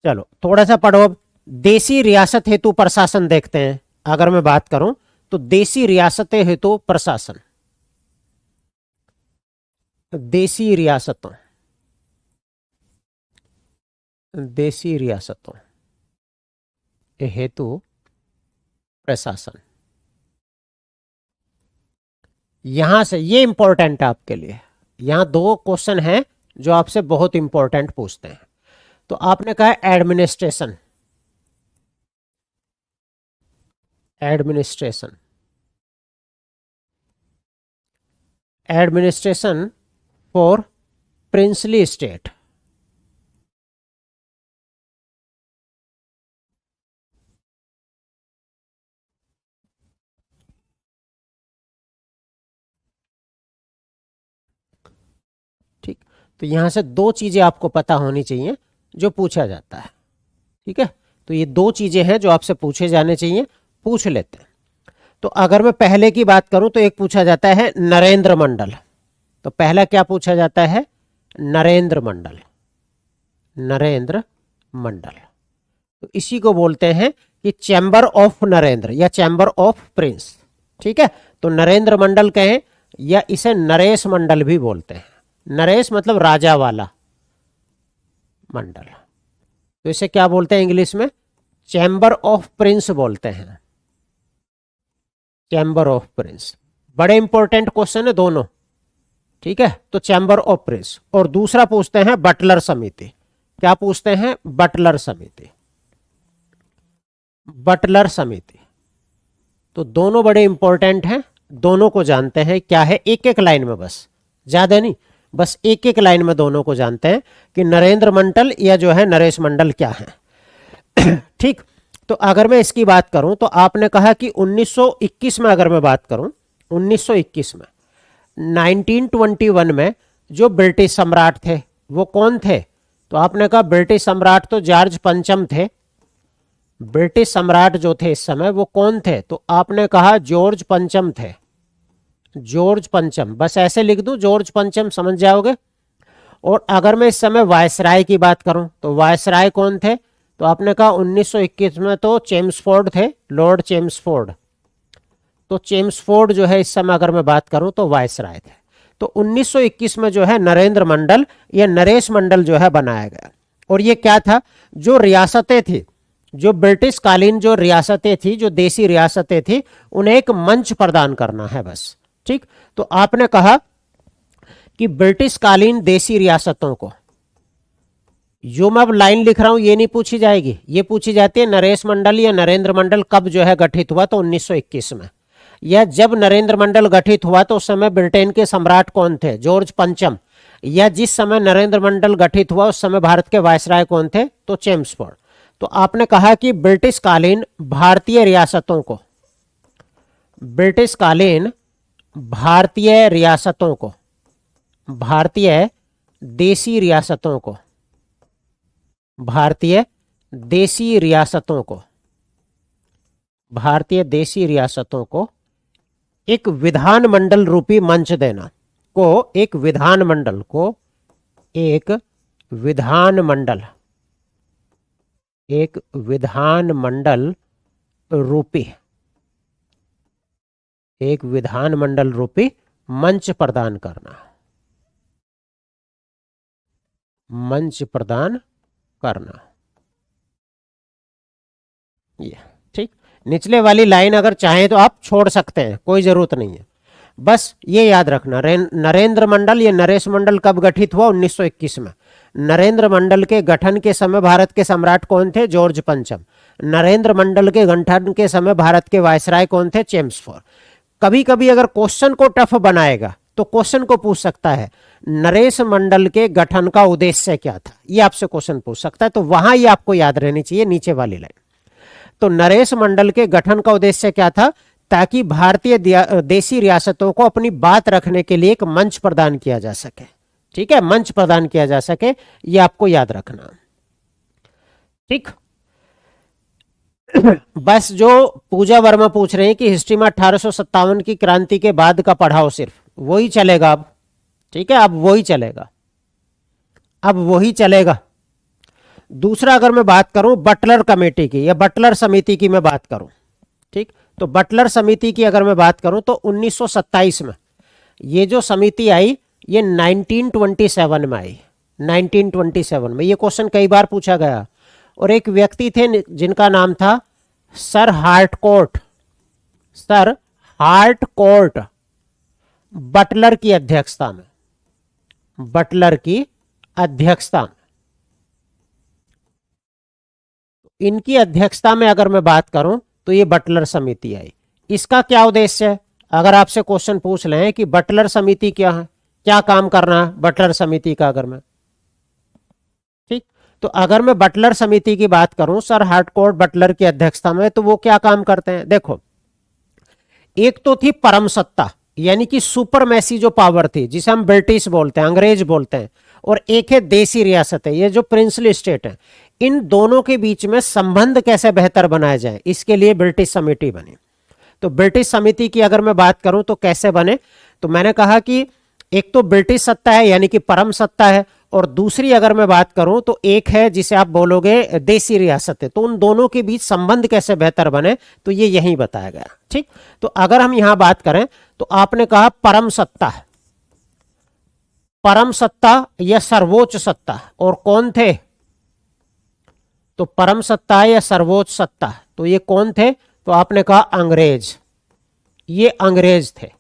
चलो थोड़ा सा पढ़ो। अब देशी रियासत हेतु प्रशासन देखते हैं। अगर मैं बात करूं तो देशी रियासतें हेतु प्रशासन, देशी रियासतों, देशी रियासतों हेतु प्रशासन, यहां से ये इंपॉर्टेंट है आपके लिए। यहां दो क्वेश्चन हैं जो आपसे बहुत इंपॉर्टेंट पूछते हैं। तो आपने कहा administration, administration, administration for princely state, ठीक। तो यहां से दो चीजें आपको पता होनी चाहिए जो पूछा जाता है। ठीक है, तो ये दो चीजें हैं जो आपसे पूछे जाने चाहिए, पूछ लेते हैं। तो अगर मैं पहले की बात करूं तो एक पूछा जाता है नरेंद्र मंडल। तो पहला क्या पूछा जाता है, नरेंद्र मंडल, नरेंद्र मंडल। तो इसी को बोलते हैं कि चैम्बर ऑफ नरेंद्र या चैम्बर ऑफ प्रिंस। ठीक है, तो नरेंद्र मंडल कहें या इसे नरेश मंडल भी बोलते हैं। नरेश मतलब राजा वाला मंडल, तो इसे क्या बोलते हैं इंग्लिश में, चैम्बर ऑफ प्रिंस बोलते हैं, चैम्बर ऑफ प्रिंस। बड़े इंपॉर्टेंट क्वेश्चन है दोनों। ठीक है, तो चैम्बर ऑफ प्रिंस। और दूसरा पूछते हैं बटलर समिति। क्या पूछते हैं, बटलर समिति, बटलर समिति। तो दोनों बड़े इंपॉर्टेंट हैं, दोनों को जानते हैं। क्या है, एक एक लाइन में, बस ज्यादा नहीं, बस एक एक लाइन में दोनों को जानते हैं कि नरेंद्र मंडल या जो है नरेश मंडल क्या है। ठीक, तो अगर मैं इसकी बात करूं तो आपने कहा कि 1921 में, अगर मैं बात करूं 1921 में, 1921 में जो ब्रिटिश सम्राट थे वो कौन थे। तो आपने कहा ब्रिटिश सम्राट तो जॉर्ज पंचम थे। ब्रिटिश सम्राट जो थे इस समय वो कौन थे, तो आपने कहा जॉर्ज पंचम थे, जॉर्ज पंचम। बस ऐसे लिख दूं जॉर्ज पंचम, समझ जाओगे। और अगर मैं इस समय वायसराय की बात करूं तो वायसराय कौन थे, तो आपने कहा 1921 में तो चेम्सफोर्ड थे, लॉर्ड चेम्सफोर्ड। तो चेम्सफोर्ड जो है इस समय अगर मैं बात करूं तो वायसराय थे। तो 1921 में जो है नरेंद्र मंडल या नरेश मंडल जो है बनाया गया। और ये क्या था, जो रियासतें थी, जो ब्रिटिश कालीन जो रियासतें थी, जो देसी रियासतें थी, उन्हें एक मंच प्रदान करना है बस। ठीक, तो आपने कहा कि ब्रिटिश कालीन देसी रियासतों को, जो मैं अब लाइन लिख रहा हूं ये नहीं पूछी जाएगी, ये पूछी जाती है नरेश मंडल या नरेंद्र मंडल कब जो है गठित हुआ, तो 1921 में। या जब नरेंद्र मंडल गठित हुआ तो उस समय ब्रिटेन के सम्राट कौन थे, जॉर्ज पंचम। या जिस समय नरेंद्र मंडल गठित हुआ उस समय भारत के वायसराय कौन थे, तो चेम्सफोर्ड। तो आपने कहा कि ब्रिटिश कालीन भारतीय रियासतों को, ब्रिटिश कालीन भारतीय रियासतों को, भारतीय देसी रियासतों को, भारतीय देसी रियासतों को, भारतीय देसी रियासतों को एक विधानमंडल रूपी मंच देना, को एक विधानमंडल, को एक विधानमंडल एक विधान मंडल रूपी, एक विधान मंडल रूपी मंच प्रदान करना, मंच प्रदान करना। ये ठीक। निचले वाली लाइन अगर चाहें तो आप छोड़ सकते हैं, कोई जरूरत नहीं है। बस ये याद रखना, नरेंद्र मंडल, ये नरेश मंडल कब गठित हुआ? 1921 में। नरेंद्र मंडल के गठन के समय भारत के सम्राट कौन थे? जॉर्ज पंचम। नरेंद्र मंडल के गठन के समय भारत के वायसराय कौन थे? चेम्सफोर्ड। कभी कभी अगर क्वेश्चन को टफ बनाएगा तो क्वेश्चन को पूछ सकता है नरेश मंडल के गठन का उद्देश्य क्या था, ये आपसे क्वेश्चन पूछ सकता है, तो वहां ये आपको याद रहनी चाहिए, नीचे वाली लाइन। तो नरेश मंडल के गठन का उद्देश्य क्या था? ताकि भारतीय देशी रियासतों को अपनी बात रखने के लिए एक मंच प्रदान किया जा सके। ठीक है, मंच प्रदान किया जा सके, ये आपको याद रखना। ठीक। बस जो पूजा वर्मा पूछ रहे हैं कि हिस्ट्री में 1857 की क्रांति के बाद का पढ़ाओ, सिर्फ वही चलेगा अब। ठीक है, अब वही चलेगा, अब वही चलेगा। दूसरा अगर मैं बात करूं बटलर कमेटी की या बटलर समिति की मैं बात करूं, ठीक, तो बटलर समिति की अगर मैं बात करूं तो 1927 में ये जो समिति आई, ये 1927 में आई। 1927 में ये क्वेश्चन कई बार पूछा गया। और एक व्यक्ति थे जिनका नाम था सर हार्टकोर्ट, सर हार्टकोर्ट, बटलर की अध्यक्षता में, बटलर की अध्यक्षता में, इनकी अध्यक्षता में अगर मैं बात करूं तो ये बटलर समिति आई। इसका क्या उद्देश्य है? अगर आपसे क्वेश्चन पूछ लें कि बटलर समिति क्या है, क्या काम करना है बटलर समिति का, अगर मैं, ठीक, तो अगर मैं बटलर समिति की बात करूं सर हार्टकोर्ट बटलर की अध्यक्षता में, तो वो क्या काम करते हैं? देखो, एक तो थी परम सत्ता, यानी कि सुपरमेसी जो पावर थी, जिसे हम ब्रिटिश बोलते हैं, अंग्रेज बोलते हैं, और एक है देसी रियासत है, ये जो प्रिंसली स्टेट है। इन दोनों के बीच में संबंध कैसे बेहतर बनाया जाए, इसके लिए ब्रिटिश समिति बनी। तो ब्रिटिश समिति की अगर मैं बात करूं तो कैसे बने, तो मैंने कहा कि एक तो ब्रिटिश सत्ता है यानी कि परम सत्ता है, और दूसरी अगर मैं बात करूं तो एक है जिसे आप बोलोगे देसी रियासत है। तो उन दोनों के बीच संबंध कैसे बेहतर बने, तो ये यही बताया गया। ठीक, तो अगर हम यहां बात करें तो आपने कहा परम सत्ता, परम सत्ता या सर्वोच्च सत्ता, और कौन थे? तो परम सत्ता या सर्वोच्च सत्ता, तो ये कौन थे? तो आपने कहा अंग्रेज, ये अंग्रेज थे।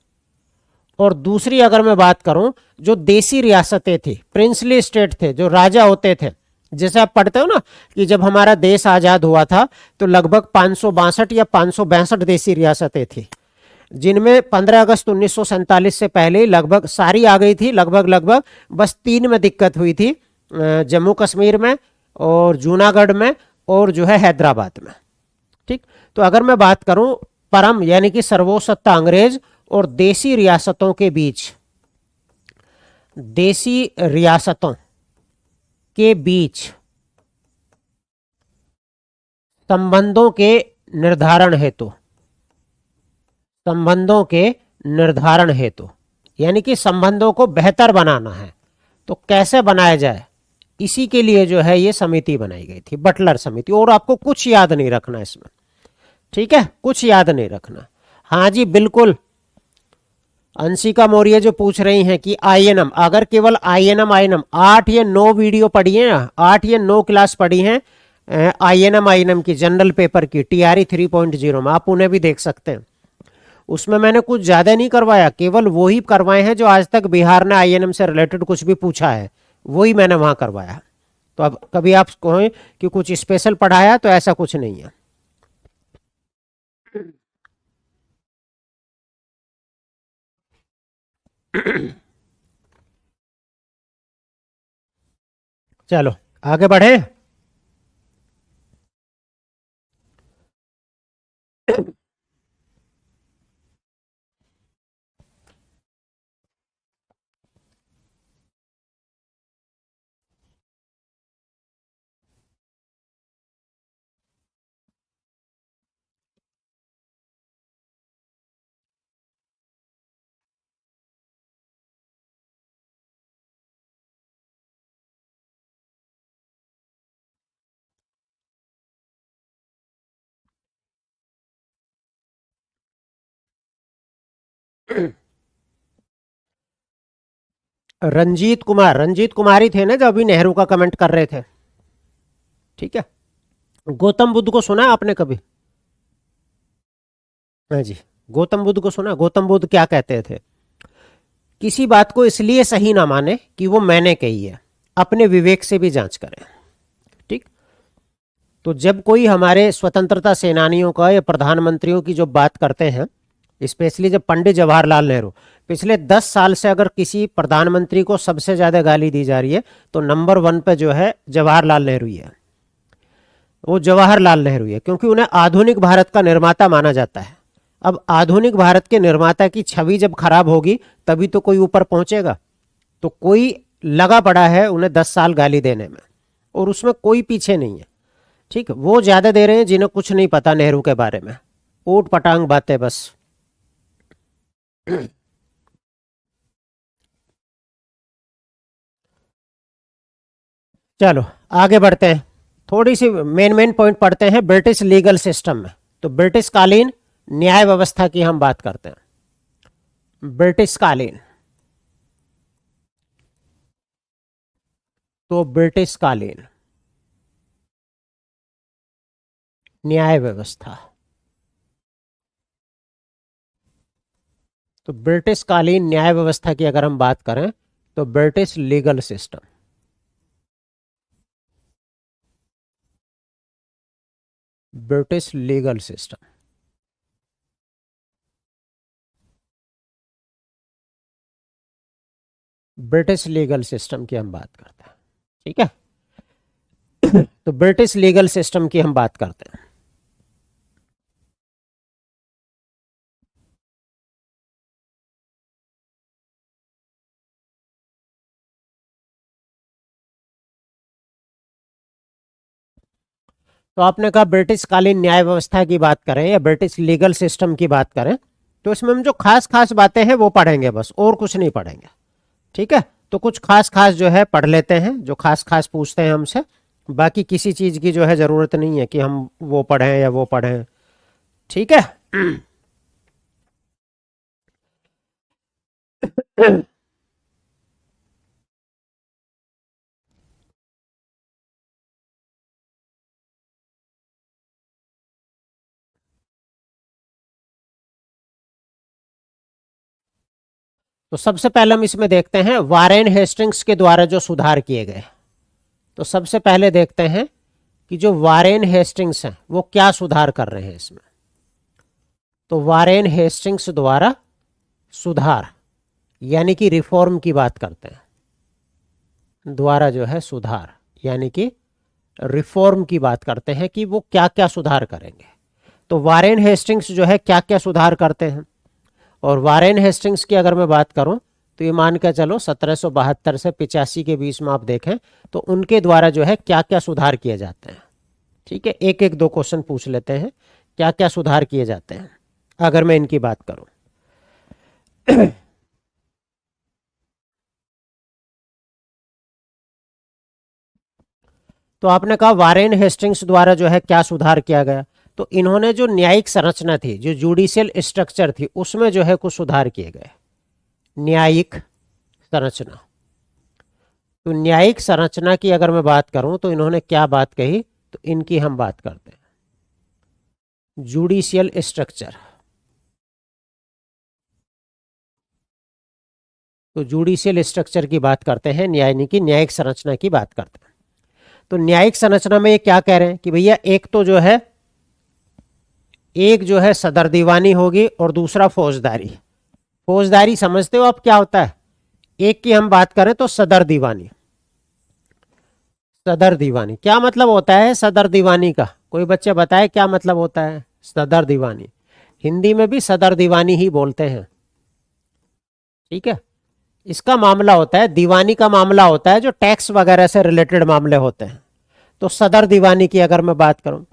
और दूसरी अगर मैं बात करूं, जो देसी रियासतें थी, प्रिंसली स्टेट थे, जो राजा होते थे, जैसे आप पढ़ते हो ना कि जब हमारा देश आजाद हुआ था तो लगभग 562 या 562 देसी रियासतें थी, जिनमें 15 अगस्त 1947 से पहले लगभग सारी आ गई थी, लगभग लगभग, बस 3 में दिक्कत हुई थी, जम्मू कश्मीर में और जूनागढ़ में और जो है हैदराबाद में। ठीक, तो अगर मैं बात करूं परम यानी कि सर्वोच्च सत्ता अंग्रेज और देसी रियासतों के बीच, देसी रियासतों के बीच संबंधों के निर्धारण हेतु, संबंधों के निर्धारण हेतु, यानी कि संबंधों को बेहतर बनाना है, तो कैसे बनाया जाए, इसी के लिए जो है ये समिति बनाई गई थी, बटलर समिति। और आपको कुछ याद नहीं रखना इसमें, ठीक है, कुछ याद नहीं रखना। हाँ जी बिल्कुल, अंशिका मौर्य जो पूछ रही हैं कि आईएनएम, अगर केवल आईएनएम, आईएनएम 8 या 9 वीडियो पढ़ी है ना, 8 या 9 क्लास पढ़ी हैं आईएनएम, आईएनएम की जनरल पेपर की टीआरई 3.0 में, आप उन्हें भी देख सकते हैं। उसमें मैंने कुछ ज्यादा नहीं करवाया, केवल वही करवाए हैं जो आज तक बिहार ने आईएनएम से रिलेटेड कुछ भी पूछा है, वही मैंने वहां करवाया। तो अब कभी आप कहें कि कुछ स्पेशल पढ़ाया, तो ऐसा कुछ नहीं है। चलो आगे बढ़े। रंजीत कुमार ही थे ना जो अभी नेहरू का कमेंट कर रहे थे। ठीक है, गौतम बुद्ध को सुना है आपने कभी? हाँ जी, गौतम बुद्ध को सुना? गौतम बुद्ध क्या कहते थे? किसी बात को इसलिए सही ना माने कि वो मैंने कही है, अपने विवेक से भी जांच करें। ठीक, तो जब कोई हमारे स्वतंत्रता सेनानियों का या प्रधानमंत्रियों की जो बात करते हैं, स्पेशली जब पंडित जवाहरलाल नेहरू, पिछले 10 साल से अगर किसी प्रधानमंत्री को सबसे ज्यादा गाली दी जा रही है तो नंबर 1 पे जो है जवाहरलाल नेहरू ही है। वो जवाहरलाल नेहरू है क्योंकि उन्हें आधुनिक भारत का निर्माता माना जाता है। अब आधुनिक भारत के निर्माता की छवि जब खराब होगी तभी तो कोई ऊपर पहुंचेगा। तो कोई लगा पड़ा है उन्हें 10 साल गाली देने में और उसमें कोई पीछे नहीं है। ठीक, वो ज्यादा दे रहे हैं जिन्हें कुछ नहीं पता नेहरू के बारे में, ऊट पटांग बातें बस। चलो आगे बढ़ते हैं, थोड़ी सी मेन पॉइंट पढ़ते हैं ब्रिटिश लीगल सिस्टम में। तो ब्रिटिश कालीन न्याय व्यवस्था की हम बात करते हैं। ब्रिटिश कालीन, तो ब्रिटिश कालीन न्याय व्यवस्था, तो ब्रिटिश कालीन न्याय व्यवस्था की अगर हम बात करें तो British legal system, British legal system, British legal system की हम बात करते हैं। ठीक है, तो ब्रिटिश लीगल सिस्टम की हम बात करते हैं। तो आपने कहा ब्रिटिश कालीन न्याय व्यवस्था की बात करें या ब्रिटिश लीगल सिस्टम की बात करें, तो इसमें हम जो खास खास बातें हैं वो पढ़ेंगे बस, और कुछ नहीं पढ़ेंगे। ठीक है, तो कुछ खास खास जो है पढ़ लेते हैं, जो खास खास पूछते हैं हमसे। बाकी किसी चीज की जो है जरूरत नहीं है कि हम वो पढ़ें या वो पढ़ें। ठीक है। तो सबसे पहले हम इसमें देखते हैं वारेन हेस्टिंग्स के द्वारा जो सुधार किए गए। तो सबसे पहले देखते हैं कि जो वारेन हेस्टिंग्स हैं वो क्या सुधार कर रहे हैं इसमें। तो वारेन हेस्टिंग्स द्वारा सुधार यानी कि रिफॉर्म की बात करते हैं, द्वारा जो है सुधार यानी कि रिफॉर्म की बात करते हैं कि वो क्या क्या सुधार करेंगे। तो वारेन हेस्टिंग्स जो है क्या क्या सुधार करते हैं, और वारेन हेस्टिंग्स की अगर मैं बात करूं तो ये मान के चलो 1772 से 85 के बीच में आप देखें तो उनके द्वारा जो है क्या क्या सुधार किए जाते हैं। ठीक है, एक एक दो क्वेश्चन पूछ लेते हैं क्या क्या सुधार किए जाते हैं अगर मैं इनकी बात करूं। तो आपने कहा वारेन हेस्टिंग्स द्वारा जो है क्या सुधार किया गया, तो इन्होंने जो न्यायिक संरचना थी, जो जुडिशियल स्ट्रक्चर थी, उसमें जो है कुछ सुधार किए गए। न्यायिक संरचना, तो न्यायिक संरचना की अगर मैं बात करूं तो इन्होंने क्या बात कही, तो इनकी हम बात करते हैं जुडिशियल स्ट्रक्चर। तो जुडिशियल स्ट्रक्चर की बात करते हैं, यानी कि न्यायिक संरचना की बात करते हैं। तो न्यायिक संरचना में ये क्या कह रहे हैं कि भैया एक तो जो है, एक जो है सदर दीवानी होगी और दूसरा फौजदारी। फौजदारी समझते हो आप क्या होता है? एक की हम बात करें तो सदर दीवानी। सदर दीवानी क्या मतलब होता है सदर दीवानी का? कोई बच्चे बताए क्या मतलब होता है सदर दीवानी? हिंदी में भी सदर दीवानी ही बोलते हैं। ठीक है, इसका मामला होता है, दीवानी का मामला होता है जो टैक्स वगैरह से रिलेटेड मामले होते हैं। तो सदर दीवानी की अगर मैं बात करूं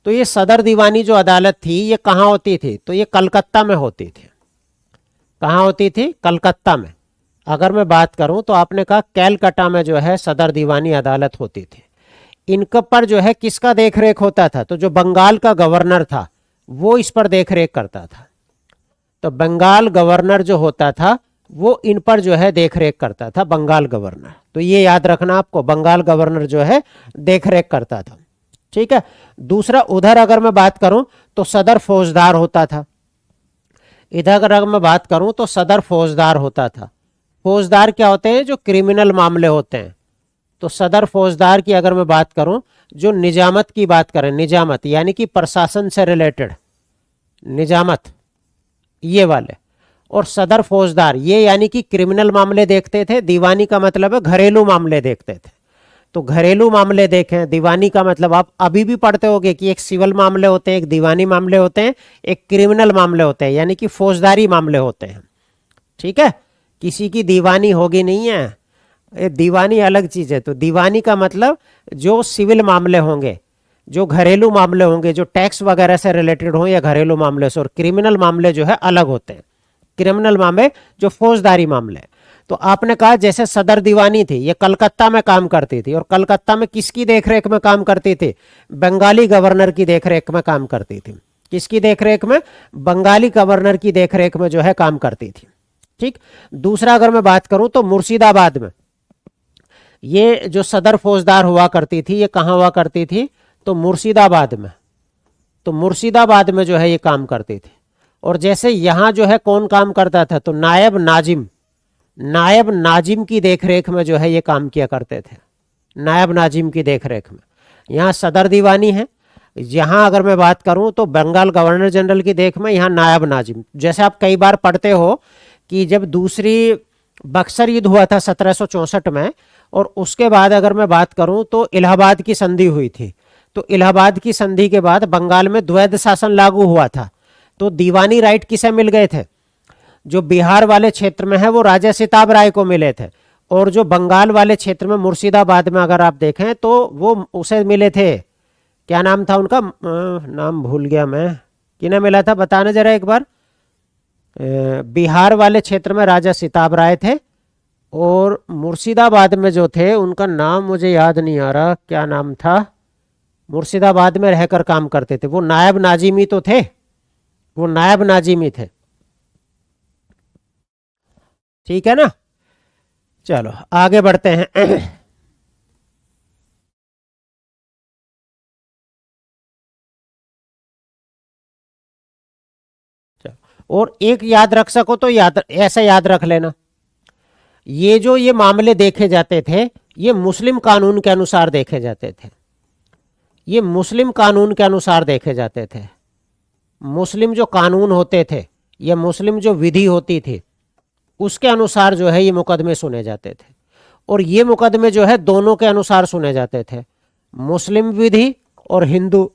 तो ये सदर दीवानी जो अदालत थी ये कहाँ होती थी, तो ये कलकत्ता में होती थी। कहाँ होती थी? कलकत्ता में। अगर मैं बात करूं तो आपने कहा कैलकाटा में जो है सदर दीवानी अदालत होती थी। इनके पर जो है किसका देखरेख होता था, तो जो बंगाल का गवर्नर था वो इस पर देखरेख करता था। तो बंगाल गवर्नर जो होता था वो इन पर जो है देख रेख करता था, बंगाल गवर्नर। तो ये याद रखना आपको, बंगाल गवर्नर जो है देख रेख करता था। ठीक है। दूसरा, उधर अगर मैं बात करूं तो सदर फौजदार होता था। इधर अगर मैं बात करूं तो सदर फौजदार होता था। फौजदार क्या होते हैं? जो क्रिमिनल मामले होते हैं। तो सदर फौजदार की अगर मैं बात करूं, जो निजामत की बात करें, निजामत यानी कि प्रशासन से रिलेटेड, निजामत ये वाले, और सदर फौजदार ये यानी कि क्रिमिनल मामले देखते थे। दीवानी का मतलब है घरेलू मामले देखते थे। तो घरेलू मामले देखें, दीवानी का मतलब आप अभी भी पढ़ते होंगे कि एक सिविल मामले होते हैं, एक दीवानी मामले होते हैं, एक क्रिमिनल मामले होते हैं, यानी कि फौजदारी मामले होते हैं। ठीक है। किसी की दीवानी होगी नहीं है, ये दीवानी अलग चीज है। तो दीवानी का मतलब जो सिविल मामले होंगे, जो घरेलू मामले होंगे, जो टैक्स वगैरह से रिलेटेड हो या घरेलू मामले से। और क्रिमिनल मामले जो है अलग होते हैं। क्रिमिनल मामले जो फौजदारी मामले। तो आपने कहा जैसे सदर दीवानी थी, ये कलकत्ता में काम करती थी, और कलकत्ता में किसकी देखरेख में काम करती थी? बंगाली गवर्नर की देखरेख में काम करती थी। किसकी देखरेख में? बंगाली गवर्नर की देखरेख में जो है काम करती थी। ठीक। दूसरा अगर मैं बात करूं तो मुर्शिदाबाद में ये जो सदर फौजदार हुआ करती थी, ये कहां हुआ करती थी? तो मुर्शिदाबाद में। तो मुर्शिदाबाद में जो है ये काम करती थी। और जैसे यहां जो है कौन काम करता था? तो नायब नाजिम, नायब नाजिम की देखरेख में जो है ये काम किया करते थे, नायब नाजिम की देखरेख में। यहाँ सदर दीवानी है। यहाँ अगर मैं बात करूं तो बंगाल गवर्नर जनरल की देख में यहाँ नायब नाजिम। जैसे आप कई बार पढ़ते हो कि जब दूसरी बक्सर युद्ध हुआ था 1764 में, और उसके बाद अगर मैं बात करूं तो इलाहाबाद की संधि हुई थी। तो इलाहाबाद की संधि के बाद बंगाल में द्वैध शासन लागू हुआ था। तो दीवानी राइट किसे मिल गए थे? जो बिहार वाले क्षेत्र में है वो राजा सिताब राय को मिले थे, और जो बंगाल वाले क्षेत्र में मुर्शिदाबाद में अगर आप देखें तो वो उसे मिले थे। क्या नाम था उनका? नाम भूल गया मैं, किन्हें मिला था बताना जरा एक बार। बिहार वाले क्षेत्र में राजा सिताब राय थे, और मुर्शिदाबाद में जो थे उनका नाम मुझे याद नहीं आ रहा, क्या नाम था? मुर्शिदाबाद में रहकर काम करते थे, वो नायब नाजिमी तो थे, वो नायब नाजिमी थे। ठीक है ना। चलो आगे बढ़ते हैं। और एक याद रख सको तो याद ऐसा याद रख लेना, ये जो ये मामले देखे जाते थे ये मुस्लिम कानून के अनुसार देखे जाते थे। ये मुस्लिम कानून के अनुसार देखे जाते थे। मुस्लिम जो कानून होते थे या मुस्लिम जो विधि होती थी उसके अनुसार जो है ये मुकदमे सुने जाते थे। और ये मुकदमे जो है दोनों के अनुसार सुने जाते थे, मुस्लिम विधि और हिंदू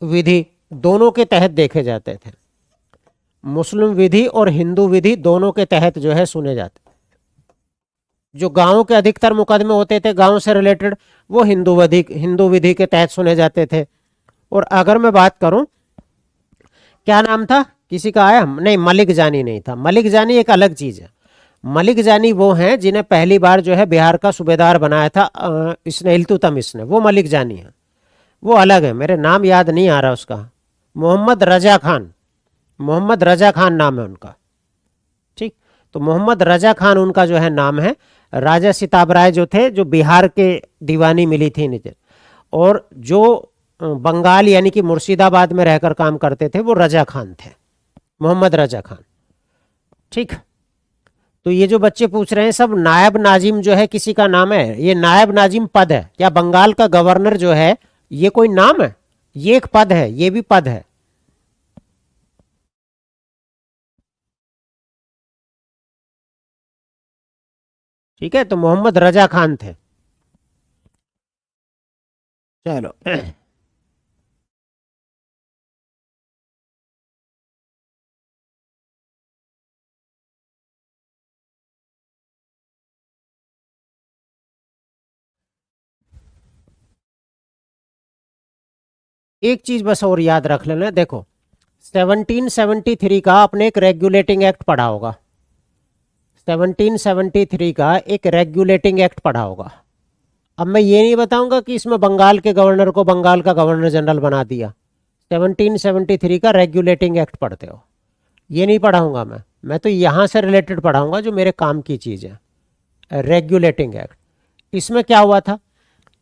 विधि दोनों के तहत देखे जाते थे। मुस्लिम विधि और हिंदू विधि दोनों के तहत जो है सुने जाते। जो गांव के अधिकतर मुकदमे होते थे गांव से रिलेटेड, वो हिंदू विधि के तहत सुने जाते थे। और अगर मैं बात करूं, क्या नाम था किसी का आया? नहीं, मलिक जानी नहीं था। मलिक जानी एक अलग चीज है। मलिक जानी वो हैं जिन्हें पहली बार जो है बिहार का सूबेदार बनाया था इसने, इल्तुतमिश ने। वो मलिक जानी है, वो अलग है, मेरे नाम याद नहीं आ रहा उसका। मोहम्मद रजा खान, मोहम्मद रजा खान नाम है उनका। ठीक। तो मोहम्मद रजा खान उनका जो है नाम है। राजा सिताब राय जो थे, जो बिहार के दीवानी मिली थी नीचे, और जो बंगाल यानी कि मुर्शिदाबाद में रहकर काम करते थे वो रजा खान थे, मोहम्मद रजा खान। ठीक। तो ये जो बच्चे पूछ रहे हैं सब नायब नाजिम जो है किसी का नाम है? ये नायब नाजिम पद है। क्या बंगाल का गवर्नर जो है ये कोई नाम है? ये एक पद है, ये भी पद है। ठीक है। तो मोहम्मद रजा खान थे। चलो एक चीज बस और याद रख लेना, देखो 1773 का आपने एक रेगुलेटिंग एक्ट पढ़ा होगा। 1773 का एक रेगुलेटिंग एक्ट पढ़ा होगा। अब मैं ये नहीं बताऊंगा कि इसमें बंगाल के गवर्नर को बंगाल का गवर्नर जनरल बना दिया। 1773 का रेगुलेटिंग एक्ट पढ़ते हो। ये नहीं पढ़ाऊंगा मैं तो यहाँ से रिलेटेड पढ़ाऊंगा जो मेरे काम की चीज़ है। रेगुलेटिंग एक्ट, इसमें क्या हुआ था,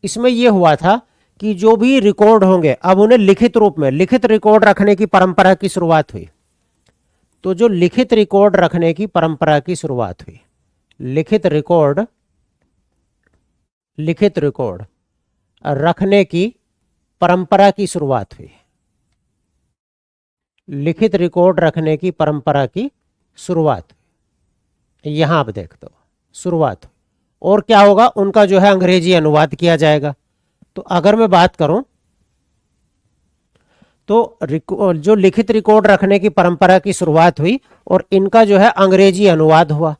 इसमें ये हुआ था कि जो भी रिकॉर्ड होंगे अब उन्हें लिखित रूप में, लिखित रिकॉर्ड रखने की परंपरा की शुरुआत हुई। तो जो लिखित रिकॉर्ड रखने की परंपरा की शुरुआत हुई, लिखित रिकॉर्ड रखने की परंपरा की शुरुआत हुई, लिखित रिकॉर्ड रखने की परंपरा की शुरुआत, यहां आप देख दो शुरुआत। और क्या होगा, उनका जो है अंग्रेजी अनुवाद किया जाएगा। तो अगर मैं बात करूं तो जो लिखित रिकॉर्ड रखने की परंपरा की शुरुआत हुई और इनका जो है अंग्रेजी अनुवाद हुआ।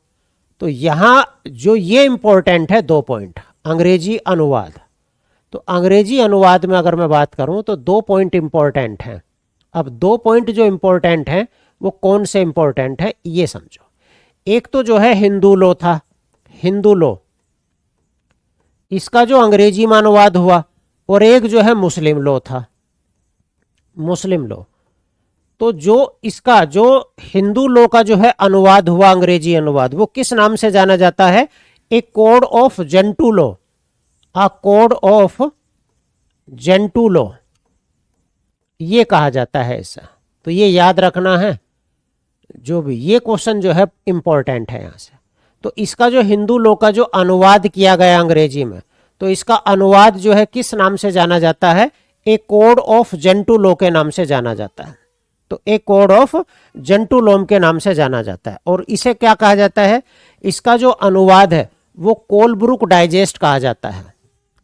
तो यहां जो ये इंपॉर्टेंट है, 2 पॉइंट, अंग्रेजी अनुवाद। तो अंग्रेजी अनुवाद में अगर मैं बात करूं तो 2 पॉइंट इंपॉर्टेंट हैं। अब 2 पॉइंट जो इंपॉर्टेंट हैं वो कौन से इंपॉर्टेंट है ये समझो। एक तो जो है हिंदू लॉ था, हिंदू लॉ, इसका जो अंग्रेजी में अनुवाद हुआ, और एक जो है मुस्लिम लॉ था, मुस्लिम लॉ। तो जो इसका जो हिंदू लॉ का जो है अनुवाद हुआ, अंग्रेजी अनुवाद, वो किस नाम से जाना जाता है, एक code of Gentoo law, a code of Gentoo law, ये कहा जाता है ऐसा। तो ये याद रखना है, जो भी ये क्वेश्चन जो है इंपॉर्टेंट है यहां से। तो इसका जो हिंदू लॉ का जो अनुवाद किया गया अंग्रेजी में, तो इसका अनुवाद जो है किस नाम से जाना जाता है, एक कोड ऑफ जेंटू लॉ के नाम से जाना जाता है। तो एक कोड ऑफ जेंटू लॉ के नाम से जाना जाता है। और इसे क्या कहा जाता है, इसका जो अनुवाद है वो कोलब्रुक डाइजेस्ट कहा जाता है।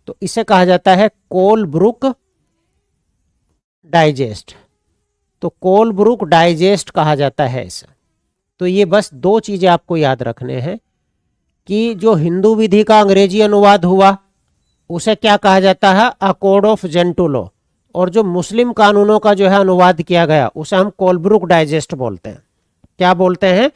तो इसे कहा जाता है कोलब्रुक डाइजेस्ट। तो कोलब्रुक डाइजेस्ट कहा जाता है इसे। तो ये बस 2 चीजें आपको याद रखने हैं कि जो हिंदू विधि का अंग्रेजी अनुवाद हुआ उसे क्या कहा जाता है, a code of Gentoo law. और जो मुस्लिम कानूनों का जो है अनुवाद किया गया उसे हम कोलब्रुक डाइजेस्ट बोलते हैं। क्या बोलते हैं,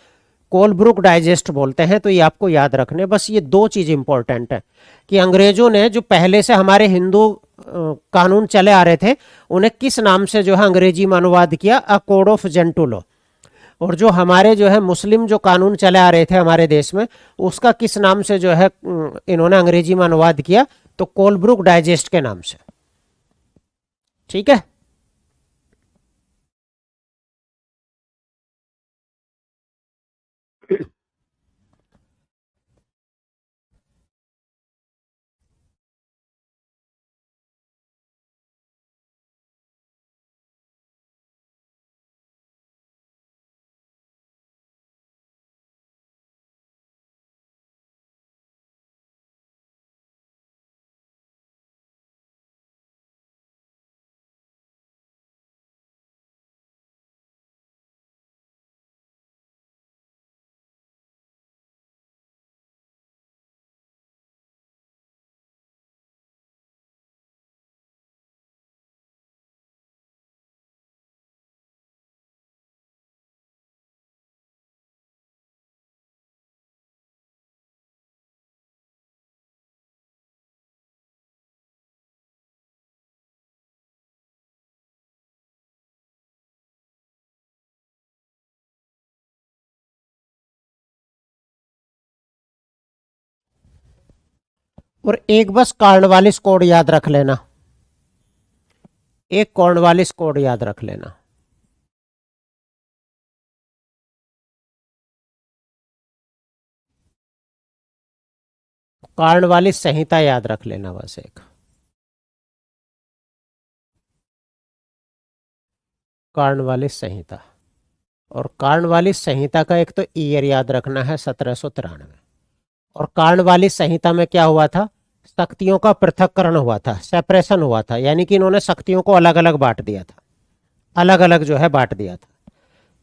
कोलब्रुक डाइजेस्ट बोलते हैं। तो ये आपको याद रखने, बस ये 2 चीज इंपॉर्टेंट है कि अंग्रेजों ने जो पहले से हमारे हिंदू कानून चले आ रहे थे उन्हें किस नाम से जो है अंग्रेजी में अनुवाद किया, a code of Gentoo law. और जो हमारे जो है मुस्लिम जो कानून चले आ रहे थे हमारे देश में, उसका किस नाम से जो है इन्होंने अंग्रेजी में अनुवाद किया, तो कोलब्रुक डाइजेस्ट के नाम से। ठीक है। और एक बस कॉर्नवालिस कोड याद रख लेना, एक कॉर्नवालिस कोड याद रख लेना। कॉर्नवालिस संहिता याद रख लेना बस एक, कॉर्नवालिस संहिता। और कॉर्नवालिस संहिता का एक तो ईयर याद रखना है, 1793। और कॉर्नवालिस संहिता में क्या हुआ था, शक्तियों का पृथक्करण हुआ था, सेपरेशन हुआ था, यानी कि इन्होंने शक्तियों को अलग अलग बांट दिया था, अलग अलग जो है बांट दिया था।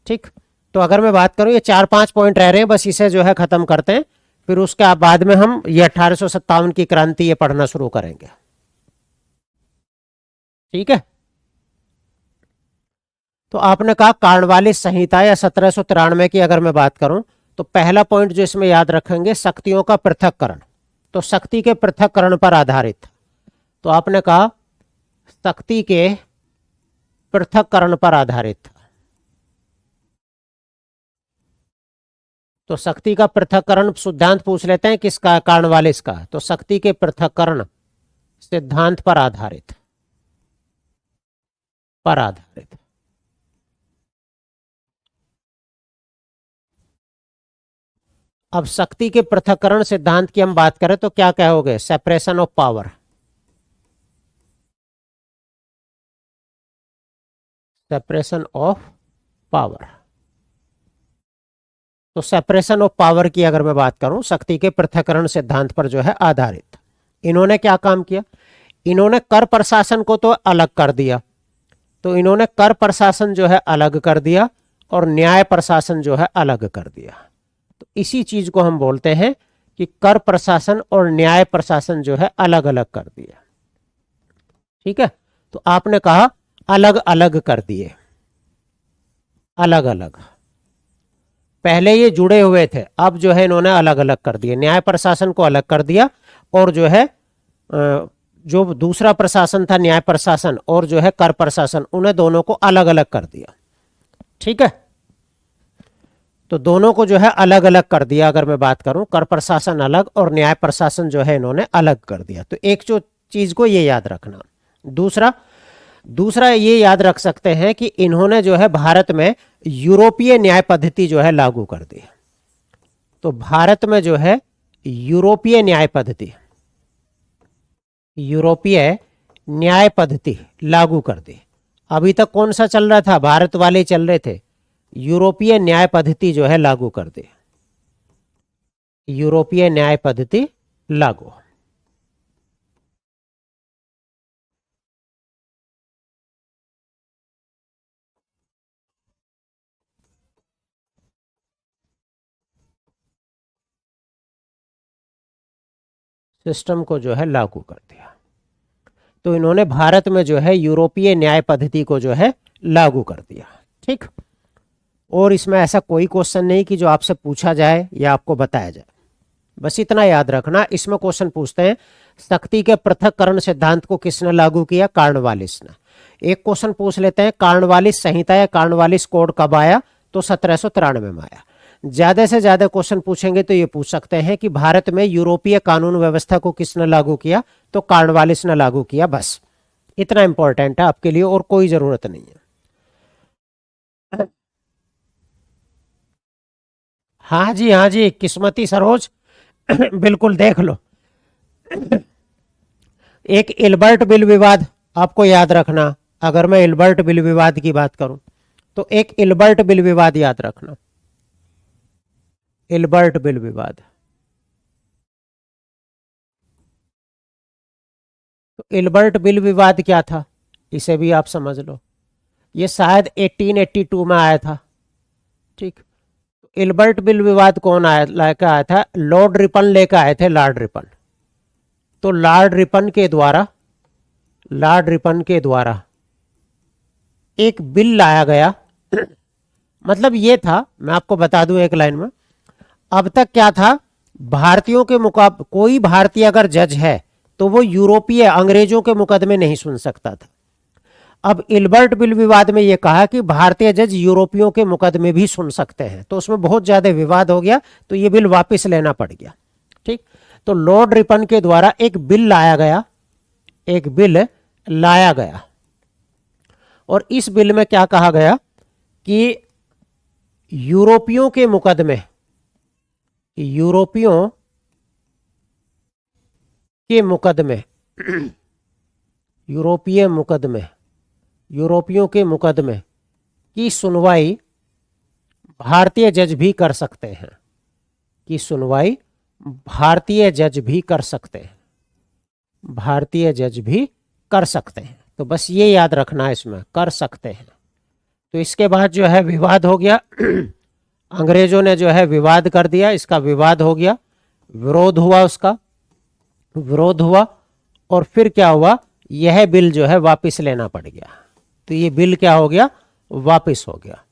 ठीक। तो अगर मैं बात करूं, ये 4-5 पॉइंट रह रहे हैं, बस इसे जो है खत्म करते हैं, फिर उसके बाद में हम ये 1857 की क्रांति ये पढ़ना शुरू करेंगे। ठीक है। तो आपने कहा कॉर्नवालिस संहिता या 1793 की अगर मैं बात करूं, तो पहला पॉइंट जो इसमें याद रखेंगे, शक्तियों का पृथक्करण। तो शक्ति के पृथक्करण पर आधारित। तो आपने कहा शक्ति के पृथक्करण पर आधारित। तो शक्ति का पृथक्करण सिद्धांत पूछ लेते हैं, किसका? कार्नवालिस का। तो शक्ति के पृथक्करण सिद्धांत पर आधारित, पर आधारित। अब शक्ति के पृथक्करण सिद्धांत की हम बात करें तो क्या कहोगे? Separation of power, separation of power. तो सेपरेशन ऑफ पावर की अगर मैं बात करूं, शक्ति के पृथक्करण सिद्धांत पर जो है आधारित, इन्होंने क्या काम किया? इन्होंने कर प्रशासन को तो अलग कर दिया, तो इन्होंने कर प्रशासन जो है अलग कर दिया और न्याय प्रशासन जो है अलग कर दिया। तो इसी चीज को हम बोलते हैं कि कर प्रशासन और न्याय प्रशासन जो है अलग अलग कर दिया। ठीक है, तो आपने कहा अलग अलग कर दिए, अलग अलग। पहले ये जुड़े हुए थे, अब जो है इन्होंने अलग अलग कर दिए। न्याय प्रशासन को अलग कर दिया और जो है जो दूसरा प्रशासन था न्याय प्रशासन और जो है कर प्रशासन, उन्हें दोनों को अलग अलग कर दिया। ठीक है, तो दोनों को जो है अलग अलग कर दिया। अगर मैं बात करूं, कर प्रशासन अलग और न्याय प्रशासन जो है इन्होंने अलग कर दिया। तो एक जो चीज को ये याद रखना। दूसरा ये याद रख सकते हैं कि इन्होंने जो है भारत में यूरोपीय न्याय पद्धति जो है लागू कर दी। तो भारत में जो है यूरोपीय न्याय पद्धति, यूरोपीय न्याय पद्धति लागू कर दी। अभी तक कौन सा चल रहा था? भारत वाले चल रहे थे। यूरोपीय न्याय पद्धति जो है लागू कर दी, यूरोपीय न्याय पद्धति लागू। सिस्टम को जो है लागू कर दिया। तो इन्होंने भारत में जो है यूरोपीय न्याय पद्धति को जो है लागू कर दिया। ठीक, और इसमें ऐसा कोई क्वेश्चन नहीं कि जो आपसे पूछा जाए या आपको बताया जाए, बस इतना याद रखना। इसमें क्वेश्चन पूछते हैं शक्ति के पृथक्करण सिद्धांत को किसने लागू किया? कार्नवालिस ने। एक क्वेश्चन पूछ लेते हैं कार्नवालिस संहिता या कार्नवालिस कोड कब आया? तो 1793 में आया। ज्यादा से ज्यादा क्वेश्चन पूछेंगे तो ये पूछ सकते हैं कि भारत में यूरोपीय कानून व्यवस्था को किसने लागू किया? तो कार्नवालिस ने लागू किया। बस इतना इंपॉर्टेंट है आपके लिए और कोई जरूरत नहीं है। हाँ जी, हाँ जी, किस्मती सरोज बिल्कुल देख लो। एक इल्बर्ट बिल विवाद आपको याद रखना। अगर मैं इल्बर्ट बिल विवाद की बात करूं तो एक इल्बर्ट बिल विवाद याद रखना, इल्बर्ट बिल विवाद। तो इल्बर्ट बिल विवाद क्या था, इसे भी आप समझ लो। ये शायद 1882 में आया था। ठीक, इल्बर्ट बिल विवाद कौन आया लेकर आया था? लॉर्ड रिपन लेकर आए थे, लॉर्ड रिपन। तो लॉर्ड रिपन के द्वारा एक बिल लाया गया। मतलब ये था, मैं आपको बता दूं एक लाइन में, अब तक क्या था, भारतीयों के मुकाबले कोई भारतीय अगर जज है तो वो यूरोपीय अंग्रेजों के मुकदमे नहीं सुन सकता था। अब इल्बर्ट बिल विवाद में ये कहा कि भारतीय जज यूरोपियों के मुकदमे भी सुन सकते हैं। तो उसमें बहुत ज्यादा विवाद हो गया, तो ये बिल वापस लेना पड़ गया। ठीक, तो लॉर्ड रिपन के द्वारा एक बिल लाया गया और इस बिल में क्या कहा गया कि यूरोपियों के मुकदमे, यूरोपियों के मुकदमे, यूरोपियों के मुकदमे की सुनवाई भारतीय जज भी कर सकते हैं, की सुनवाई भारतीय जज भी कर सकते हैं, भारतीय जज भी कर सकते हैं। तो बस ये याद रखना, इसमें कर सकते हैं। तो इसके बाद जो है विवाद हो गया, अंग्रेजों ने जो है विवाद कर दिया, इसका विवाद हो गया, विरोध हुआ, उसका विरोध हुआ और फिर क्या हुआ, यह बिल जो है वापस लेना पड़ गया। तो ये बिल क्या हो गया, वापस हो गया।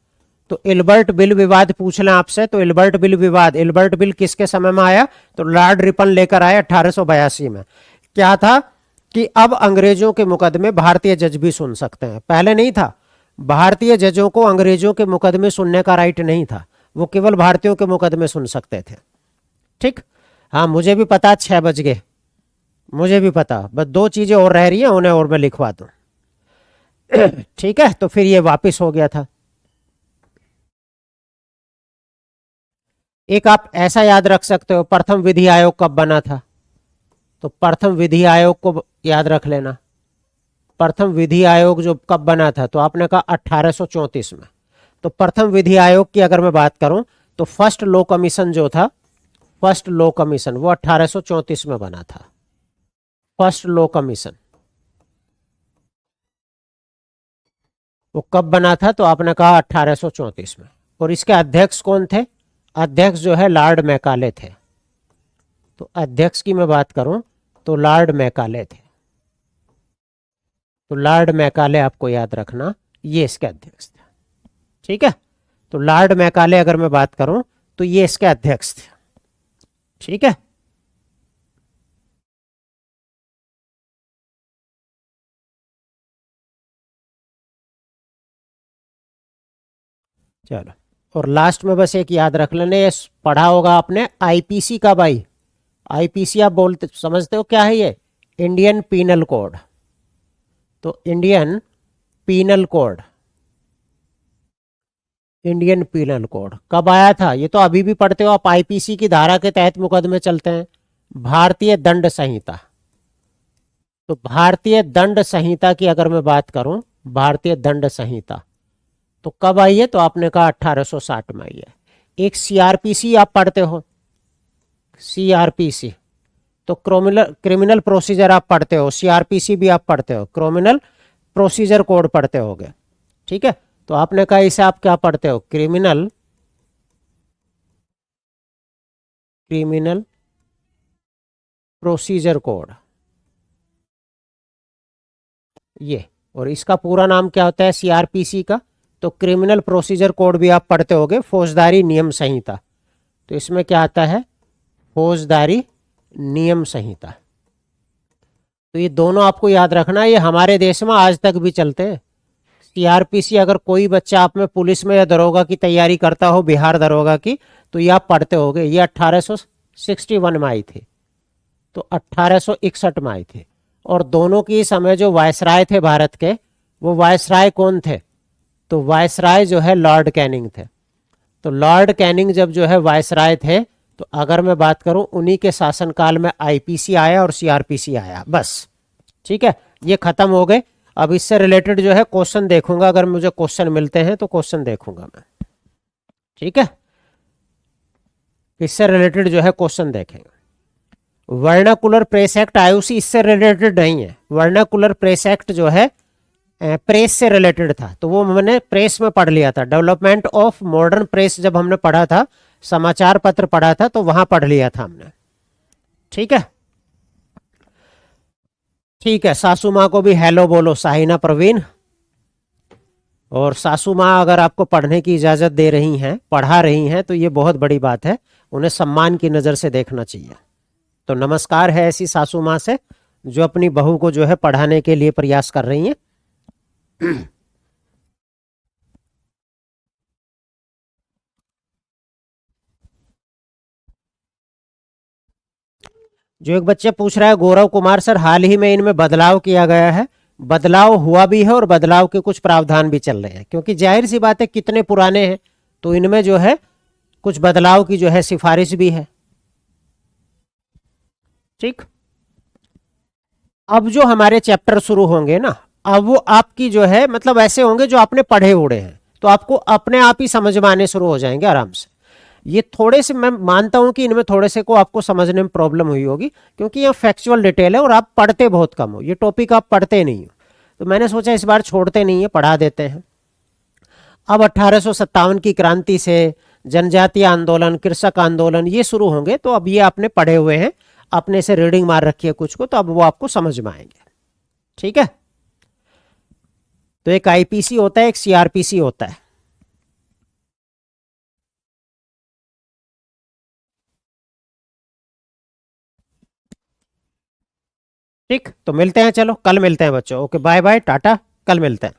तो इल्बर्ट बिल विवाद पूछ लें आपसे, तो इल्बर्ट बिल विवाद, इल्बर्ट बिल किसके समय में आया? तो लॉर्ड रिपन लेकर आया 1882 में। क्या था कि अब अंग्रेजों के मुकदमे भारतीय जज भी सुन सकते हैं। पहले नहीं था, भारतीय जजों को अंग्रेजों के मुकदमे सुनने का राइट नहीं था। वो केवल भारतीयों के मुकदमे सुन सकते थे। ठीक, हाँ मुझे भी पता 6 बज गए, मुझे भी पता, बस 2 चीजें और रह रही हैं, उन्हें और मैं लिखवा दूं। ठीक है, तो फिर ये वापस हो गया था। एक आप ऐसा याद रख सकते हो, प्रथम विधि आयोग कब बना था? तो प्रथम विधि आयोग को याद रख लेना। प्रथम विधि आयोग जो कब बना था, तो आपने कहा 1834 में। तो प्रथम विधि आयोग की अगर मैं बात करूं तो फर्स्ट लॉ कमीशन जो था, फर्स्ट लॉ कमीशन वो 1834 में बना था। फर्स्ट लॉ कमीशन वो कब बना था? तो आपने कहा 1834 में। और इसके अध्यक्ष कौन थे? अध्यक्ष जो है लॉर्ड मैकाले थे। तो अध्यक्ष की मैं बात करूं तो लॉर्ड मैकाले थे। तो लॉर्ड मैकाले आपको याद रखना, ये इसके अध्यक्ष थे। ठीक है, तो लॉर्ड मैकाले अगर मैं बात करूं तो ये इसके अध्यक्ष थे। ठीक है, चलो। और लास्ट में बस एक याद रख लेना, ये पढ़ा होगा आपने आईपीसी का भाई। आईपीसी आप बोलते समझते हो क्या है? ये इंडियन पीनल कोड। तो Indian penal code, Indian penal code कब आया था? ये तो अभी भी पढ़ते हो आप, आईपीसी की धारा के तहत मुकदमे चलते हैं। भारतीय दंड संहिता, तो भारतीय दंड संहिता की अगर मैं बात करूं, भारतीय दंड संहिता तो कब आई है? तो आपने कहा 1860 में आई है। एक सीआरपीसी आप पढ़ते हो, सीआरपीसी, तो क्रिमिनल क्रिमिनल प्रोसीजर आप पढ़ते हो, सीआरपीसी भी आप पढ़ते हो, क्रिमिनल प्रोसीजर कोड पढ़ते होगे। ठीक है, तो आपने कहा इसे आप क्या पढ़ते हो? क्रिमिनल, क्रिमिनल प्रोसीजर कोड, ये। और इसका पूरा नाम क्या होता है सीआरपीसी का? तो क्रिमिनल प्रोसीजर कोड भी आप पढ़ते होगे, फौजदारी नियम संहिता। तो इसमें क्या आता है? फौजदारी नियम संहिता। तो ये दोनों आपको याद रखना, ये हमारे देश में आज तक भी चलते हैं। सीआरपीसी अगर कोई बच्चा आप में पुलिस में या दरोगा की तैयारी करता हो, बिहार दरोगा की, तो ये आप पढ़ते होगे। ये 1861 में आई थी, तो 1861 में आई थी। और दोनों की समय जो वायसराय थे भारत के, वो वायसराय कौन थे? तो वायसराय जो है लॉर्ड कैनिंग थे। तो लॉर्ड कैनिंग जब जो है वायसराय थे, तो अगर मैं बात करूं उन्हीं के शासनकाल में आईपीसी आया और सीआरपीसी आया, बस। ठीक है, ये खत्म हो गए। अब इससे रिलेटेड जो है क्वेश्चन देखूंगा, अगर मुझे क्वेश्चन मिलते हैं तो क्वेश्चन देखूंगा मैं। ठीक है, इससे रिलेटेड जो है क्वेश्चन देखेंगे। वर्नाकुलर प्रेस एक्ट, आईयूसी इससे रिलेटेड नहीं है। वर्नाकुलर प्रेस एक्ट जो है प्रेस से रिलेटेड था, तो वो मैंने प्रेस में पढ़ लिया था। डेवलपमेंट ऑफ मॉडर्न प्रेस जब हमने पढ़ा था, समाचार पत्र पढ़ा था, तो वहां पढ़ लिया था हमने। ठीक है, ठीक है। सासू माँ को भी हेलो बोलो, साहिना प्रवीण। और सासू माँ अगर आपको पढ़ने की इजाजत दे रही हैं, पढ़ा रही हैं, तो ये बहुत बड़ी बात है, उन्हें सम्मान की नजर से देखना चाहिए। तो नमस्कार है ऐसी सासू माँ से जो अपनी बहू को जो है पढ़ाने के लिए प्रयास कर रही हैं। जो एक बच्चे पूछ रहा है गौरव कुमार, सर हाल ही में इनमें बदलाव किया गया है। बदलाव हुआ भी है और बदलाव के कुछ प्रावधान भी चल रहे हैं, क्योंकि जाहिर सी बात है कितने पुराने हैं, तो इनमें जो है कुछ बदलाव की जो है सिफारिश भी है। ठीक, अब जो हमारे चैप्टर शुरू होंगे ना, अब वो आपकी जो है मतलब ऐसे होंगे जो आपने पढ़े उड़े हैं, तो आपको अपने आप ही समझ में आने शुरू हो जाएंगे आराम से। ये थोड़े से मैं मानता हूं कि इनमें थोड़े से को आपको समझने में प्रॉब्लम हुई होगी, क्योंकि ये फैक्चुअल डिटेल है और आप पढ़ते बहुत कम हो, ये टॉपिक आप पढ़ते नहीं हो। तो मैंने सोचा इस बार छोड़ते नहीं है, पढ़ा देते हैं। अब 1857 की क्रांति से जनजातीय आंदोलन, कृषक आंदोलन ये शुरू होंगे, तो अब ये आपने पढ़े हुए हैं, अपने से रीडिंग मार रखी है कुछ को, तो अब वो आपको समझ में आएंगे। ठीक है, तो एक आईपीसी होता है, एक सीआरपीसी होता है। ठीक, तो मिलते हैं, चलो कल मिलते हैं बच्चों। ओके, बाय बाय, टाटा, कल मिलते हैं।